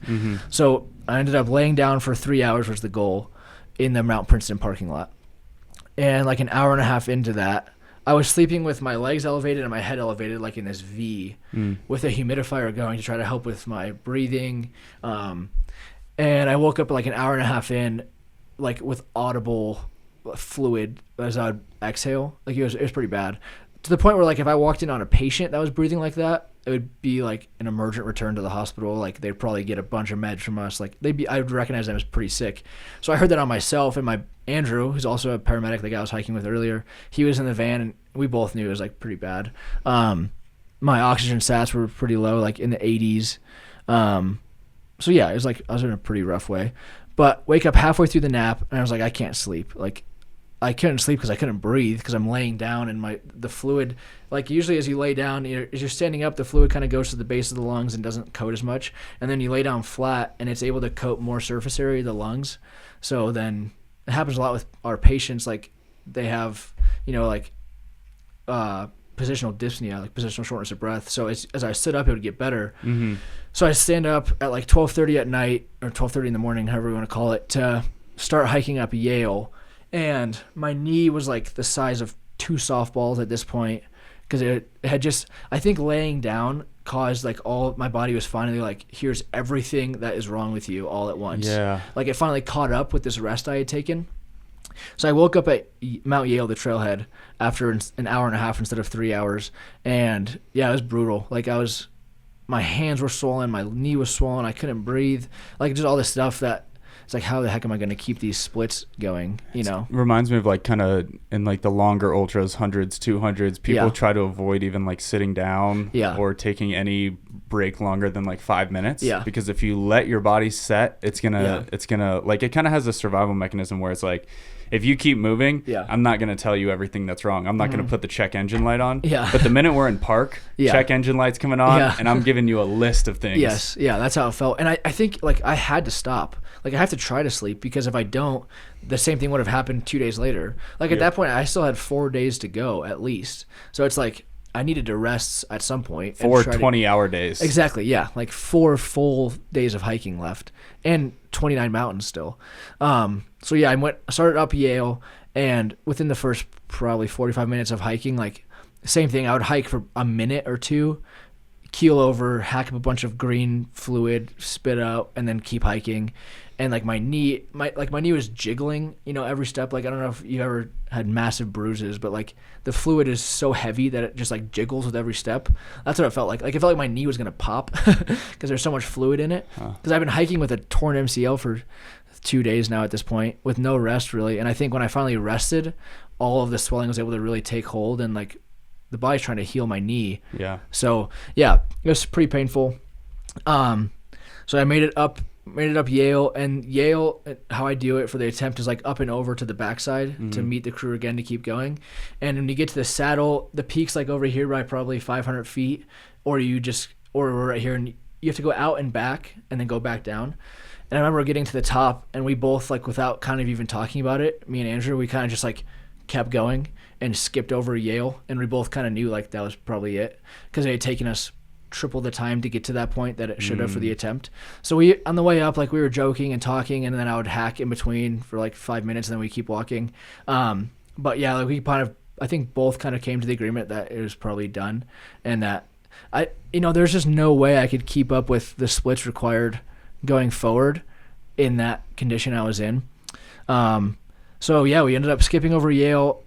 So I ended up laying down for 3 hours was the goal in the Mount Princeton parking lot. And like an hour and a half into that, I was sleeping with my legs elevated and my head elevated, like in this V, with a humidifier going to try to help with my breathing. And I woke up like an hour and a half in, like with audible fluid as I would exhale. Like it was pretty bad. To the point where like if I walked in on a patient that was breathing like that, it would be like an emergent return to the hospital. Like they'd probably get a bunch of meds from us. Like I would recognize them as pretty sick. So I heard that on myself, and my Andrew, who's also a paramedic, the guy I was hiking with earlier, he was in the van, and we both knew it was like pretty bad. My oxygen sats were pretty low, like in the 80s. So yeah, it was like I was in a pretty rough way. But wake up halfway through the nap, and I was like, I can't sleep. Like I couldn't sleep because I couldn't breathe because I'm laying down, and the fluid, like usually as you lay down, as you're standing up, the fluid kind of goes to the base of the lungs and doesn't coat as much. And then you lay down flat, and it's able to coat more surface area of the lungs. So then it happens a lot with our patients. Like they have, like positional dyspnea, like positional shortness of breath. So as I sit up, it would get better. So I stand up at like 12:30 at night or 12:30 in the morning, however you want to call it, to start hiking up Yale. And my knee was like the size of 2 softballs at this point, because it had just, I think laying down caused like all my body was finally like, here's everything that is wrong with you all at once. Yeah. Like it finally caught up with this rest I had taken. So I woke up at Mount Yale, the trailhead, after an hour and a half instead of 3 hours. And yeah, it was brutal. Like my hands were swollen, my knee was swollen, I couldn't breathe. Like just all this stuff that it's like, how the heck am I going to keep these splits going, you know? It reminds me of like kind of in like the longer ultras, 100s, 200s, people try to avoid even like sitting down or taking any break longer than like 5 minutes. Yeah. Because if you let your body set, it's gonna like, it kind of has a survival mechanism where it's like, if you keep moving, I'm not going to tell you everything that's wrong. I'm not going to put the check engine light on. Yeah. But the minute we're in park, check engine light's coming on, and I'm giving you a list of things. Yes. Yeah, that's how it felt. And I think like I had to stop. Like I have to try to sleep, because if I don't, the same thing would have happened 2 days later. Like at that point, I still had 4 days to go at least. So it's like I needed to rest at some point. 4 20-hour days. Exactly, yeah. Like 4 full days of hiking left, and 29 mountains still. So yeah, I started up Yale, and within the first probably 45 minutes of hiking, like same thing, I would hike for a minute or two, keel over, hack up a bunch of green fluid, spit out, and then keep hiking. And like my knee was jiggling, you know, every step. Like I don't know if you ever had massive bruises, but like the fluid is so heavy that it just like jiggles with every step. That's what it felt like. Like it felt like my knee was gonna pop because there's so much fluid in it. Because I've been hiking with a torn MCL for 2 days now at this point, with no rest really. And I think when I finally rested, all of the swelling was able to really take hold, and like the body's trying to heal my knee. Yeah. So yeah, it was pretty painful. So I made it up Yale, and Yale, how I do it for the attempt is like up and over to the backside to meet the crew again to keep going. And when you get to the saddle, the peak's like over here by probably 500 feet, or we're right here, and you have to go out and back and then go back down. And I remember getting to the top, and we both, like without kind of even talking about it, me and Andrew, we kind of just like kept going and skipped over Yale, and we both kind of knew like that was probably it, because it had taken us triple the time to get to that point that it should have for the attempt. So we, on the way up, like we were joking and talking, and then I would hack in between for like 5 minutes, and then we keep walking. But yeah, like we kind of, I think both kind of came to the agreement that it was probably done, and that there's just no way I could keep up with the splits required going forward in that condition I was in. So yeah, we ended up skipping over Yale,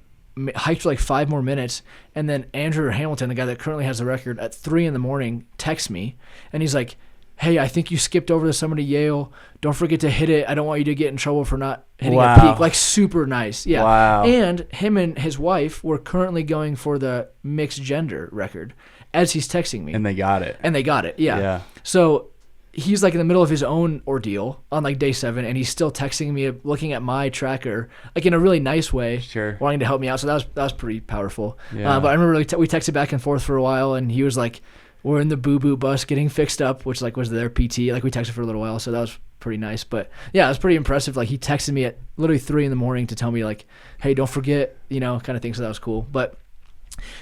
hiked for like 5 more minutes, and then Andrew Hamilton, the guy that currently has the record, at 3 a.m, texts me, and he's like, "Hey, I think you skipped over the summit of Yale. Don't forget to hit it. I don't want you to get in trouble for not hitting a peak." Like super nice. Yeah. Wow. And him and his wife were currently going for the mixed gender record as he's texting me. And they got it. Yeah. So he's like in the middle of his own ordeal on like day 7, and he's still texting me, looking at my tracker, like in a really nice way, wanting to help me out. So that was pretty powerful. Yeah. But I remember we texted back and forth for a while, and he was like, "We're in the boo-boo bus getting fixed up," which like was their PT. Like we texted for a little while, so that was pretty nice. But yeah, it was pretty impressive. Like he texted me at literally 3 a.m. to tell me like, "Hey, don't forget," kind of thing. So that was cool. But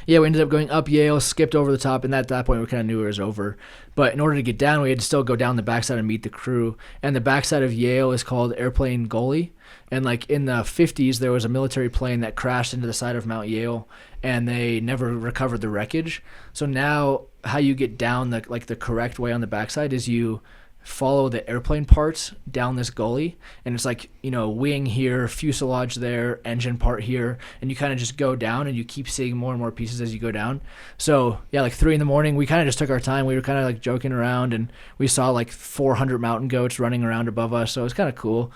yeah, we ended up going up Yale, skipped over the top, and at that point we kind of knew it was over. But in order to get down, we had to still go down the backside and meet the crew. And the backside of Yale is called Airplane Gully. And like in the 50s, there was a military plane that crashed into the side of Mount Yale, and they never recovered the wreckage. So now how you get down the correct way on the backside is you follow the airplane parts down this gully, and it's like, wing here, fuselage there, engine part here, and you kind of just go down, and you keep seeing more and more pieces as you go down. So yeah, like 3 a.m, we kind of just took our time. We were kind of like joking around, and we saw like 400 mountain goats running around above us, so it was kind of cool.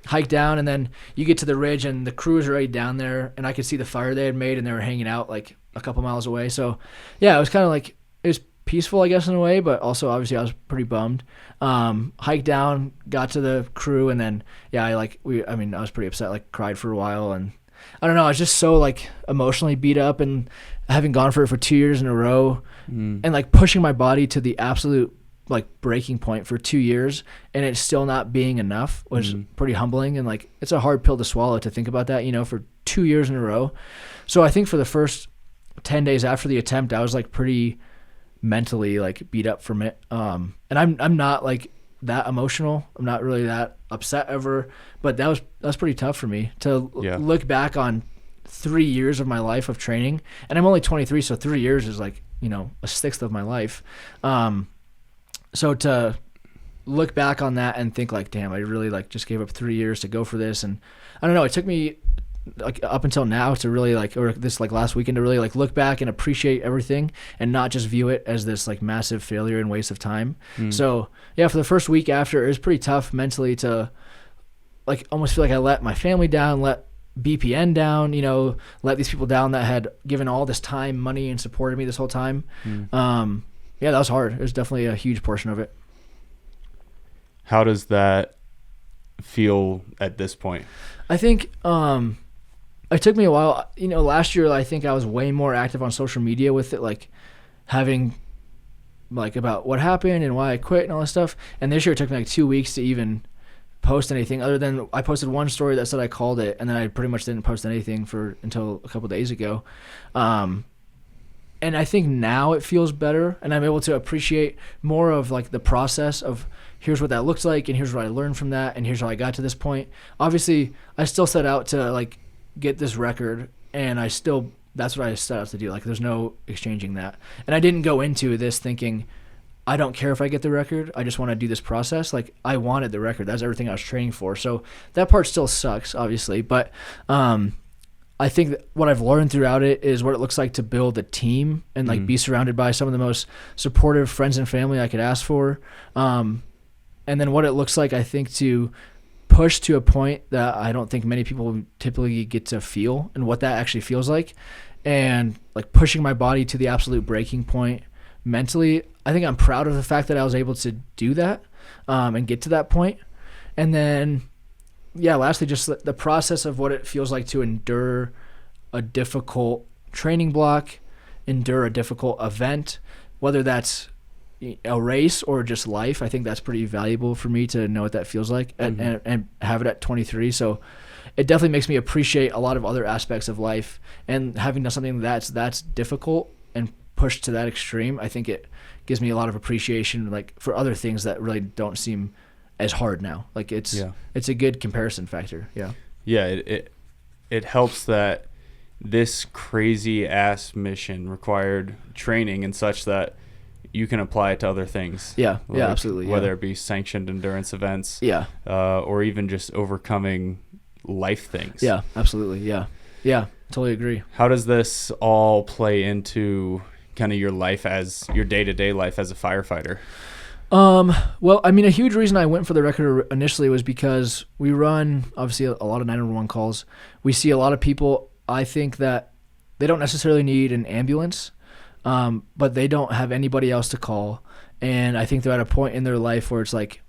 Hike down, and then you get to the ridge, and the crew is already down there, and I could see the fire they had made, and they were hanging out like a couple miles away. So yeah, it was kind of like, it was peaceful, I guess, in a way, but also obviously I was pretty bummed. Hiked down, got to the crew, and then yeah, I was pretty upset, like cried for a while, and I don't know, I was just so like emotionally beat up, and having gone for it for 2 years in a row, and like pushing my body to the absolute like breaking point for 2 years, and it's still not being enough was pretty humbling. And like, it's a hard pill to swallow to think about that, for 2 years in a row. So I think for the first 10 days after the attempt, I was like pretty mentally like beat up from it. And I'm not like that emotional. I'm not really that upset ever, but that was pretty tough for me to look back on 3 years of my life of training, and I'm only 23, so 3 years is like, a sixth of my life. So to look back on that and think like, damn, I really like just gave up 3 years to go for this. And I don't know, it took me like up until now to really like, or this like last weekend to really like look back and appreciate everything and not just view it as this like massive failure and waste of time. So yeah, for the first week after, it was pretty tough mentally to like almost feel like I let my family down, let BPN down, let these people down that had given all this time, money, and supported me this whole time. Yeah, that was hard. It was definitely a huge portion of it. How does that feel at this point? I think it took me a while. Last year I think I was way more active on social media with it, like having like about what happened and why I quit and all this stuff. And this year it took me like 2 weeks to even post anything, other than I posted one story that said I called it, and then I pretty much didn't post anything until a couple of days ago. And I think now it feels better, and I'm able to appreciate more of like the process of here's what that looks like, and here's what I learned from that, and here's how I got to this point. Obviously, I still set out to like get this record, and that's what I set out to do. Like, there's no exchanging that. And I didn't go into this thinking, I don't care if I get the record. I just want to do this process. Like, I wanted the record. That's everything I was training for. So that part still sucks, obviously. But I think that what I've learned throughout it is what it looks like to build a team and like be surrounded by some of the most supportive friends and family I could ask for. And then what it looks like, I think, to push to a point that I don't think many people typically get to feel, and what that actually feels like. And like pushing my body to the absolute breaking point mentally. I think I'm proud of the fact that I was able to do that and get to that point. And then, yeah, lastly, just the process of what it feels like to endure a difficult training block, endure a difficult event, whether that's a race or just life. I think that's pretty valuable for me to know what that feels like and have it at 23. So it definitely makes me appreciate a lot of other aspects of life, and having done something that's difficult and pushed to that extreme, I think it gives me a lot of appreciation like for other things that really don't seem as hard now. Like it's a good comparison factor. It helps that this crazy ass mission required training and such that you can apply it to other things. Absolutely. Whether it be sanctioned endurance events, or even just overcoming life things. Absolutely. Totally agree. How does this all play into kind of your life, as your day-to-day life as a firefighter? Well, I mean, a huge reason I went for the record initially was because we run, obviously, a lot of 911 calls. We see a lot of people, I think, that they don't necessarily need an ambulance, but they don't have anybody else to call. And I think they're at a point in their life where it's like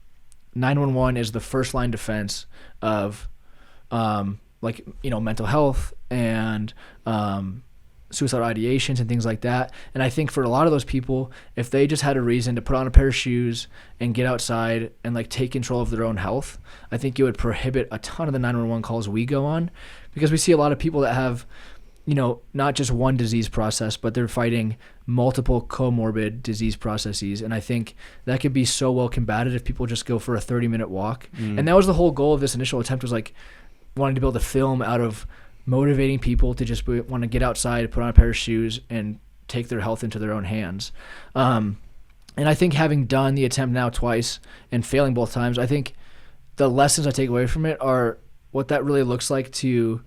911 is the first line defense of, mental health and, suicidal ideations and things like that. And I think for a lot of those people, if they just had a reason to put on a pair of shoes and get outside and like take control of their own health, I think it would prohibit a ton of the 911 calls we go on, because we see a lot of people that have, not just one disease process, but they're fighting multiple comorbid disease processes. And I think that could be so well combated if people just go for a 30-minute walk. And that was the whole goal of this initial attempt, was like wanting to build a film out of motivating people to just want to get outside, put on a pair of shoes, and take their health into their own hands. And I think having done the attempt now twice and failing both times, I think the lessons I take away from it are what that really looks like to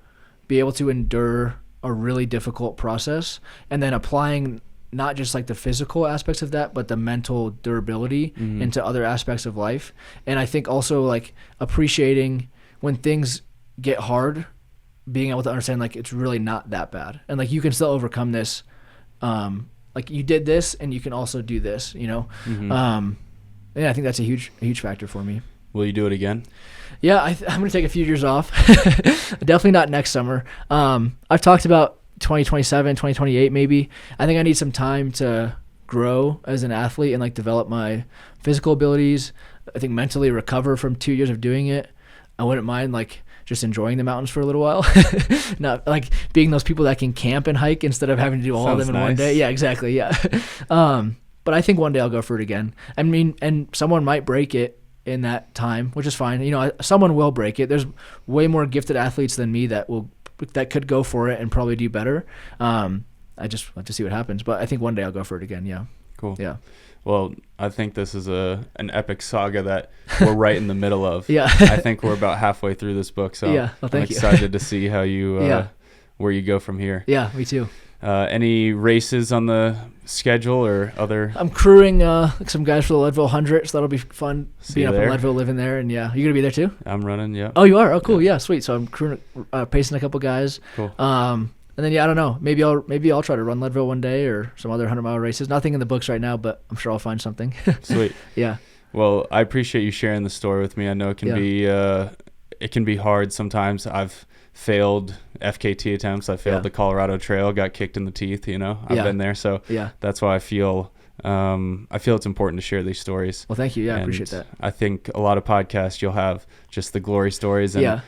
be able to endure a really difficult process, and then applying not just like the physical aspects of that, but the mental durability into other aspects of life. And I think also like appreciating when things get hard, being able to understand like it's really not that bad, and like you can still overcome this. Like you did this, and you can also do this. Yeah, I think that's a huge factor for me. Will you do it again? Yeah, I'm gonna take a few years off. Definitely not next summer. I've talked about 2027, 2028 maybe. I think I need some time to grow as an athlete and like develop my physical abilities. I think mentally recover from 2 years of doing it. I wouldn't mind like just enjoying the mountains for a little while. Not like being those people that can camp and hike instead of having to do all of them in one day. Yeah, exactly. Yeah. But I think one day I'll go for it again. I mean, and someone might break it in that time, which is fine. Someone will break it. There's way more gifted athletes than me that will that could go for it and probably do better. I just have to see what happens, but I think one day I'll go for it again. Yeah. Cool. Yeah. Well, I think this is an epic saga that we're right in the middle of. Yeah. I think we're about halfway through this book, so Yeah. Well, I'm excited to see how you where you go from here. Yeah, me too. Any races on the schedule or other? I'm crewing some guys for the Leadville 100, so that'll be fun. See being you up there. in Leadville, living there, and yeah, you gonna be there too? I'm running. Yeah. Oh, you are. Oh, cool. Yeah, sweet. So I'm crewing, pacing a couple guys. Cool. And then I don't know. Maybe I'll try to run Leadville one day or some other 100-mile races. Nothing in the books right now, but I'm sure I'll find something. Sweet. Yeah. Well, I appreciate you sharing the story with me. I know it can be hard sometimes. I've failed FKT attempts. I failed the Colorado Trail, got kicked in the teeth. I've been there, so that's why I feel it's important to share these stories. Well, thank you. Yeah, I And appreciate that. I think a lot of podcasts you'll have just the glory stories, and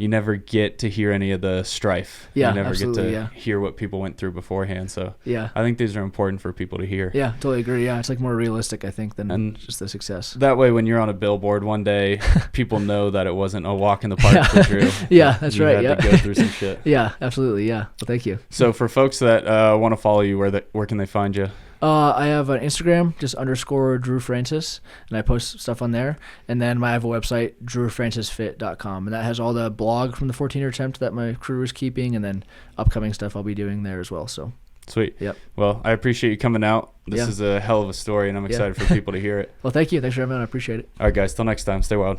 you never get to hear any of the strife. Yeah, you never get absolutely, to hear what people went through beforehand. So Yeah. I think these are important for people to hear. Yeah, totally agree. Yeah, it's like more realistic, I think, than And just the success. That way, when you're on a billboard one day, people know that it wasn't a walk in the park for Drew. Yeah, that's you right. had to go through some shit. Yeah, absolutely. Yeah. Well, thank you. So for folks that want to follow you, where can they find you? I have an Instagram, just _ Drew Francis, and I post stuff on there. And then I have a website, drewfrancisfit.com, and that has all the blog from the 14er attempt that my crew is keeping, and then upcoming stuff I'll be doing there as well. So Sweet. Yep. Well, I appreciate you coming out. This is a hell of a story, and I'm excited for people to hear it. Well, thank you. Thanks for having me on. I appreciate it. All right, guys. Till next time. Stay wild.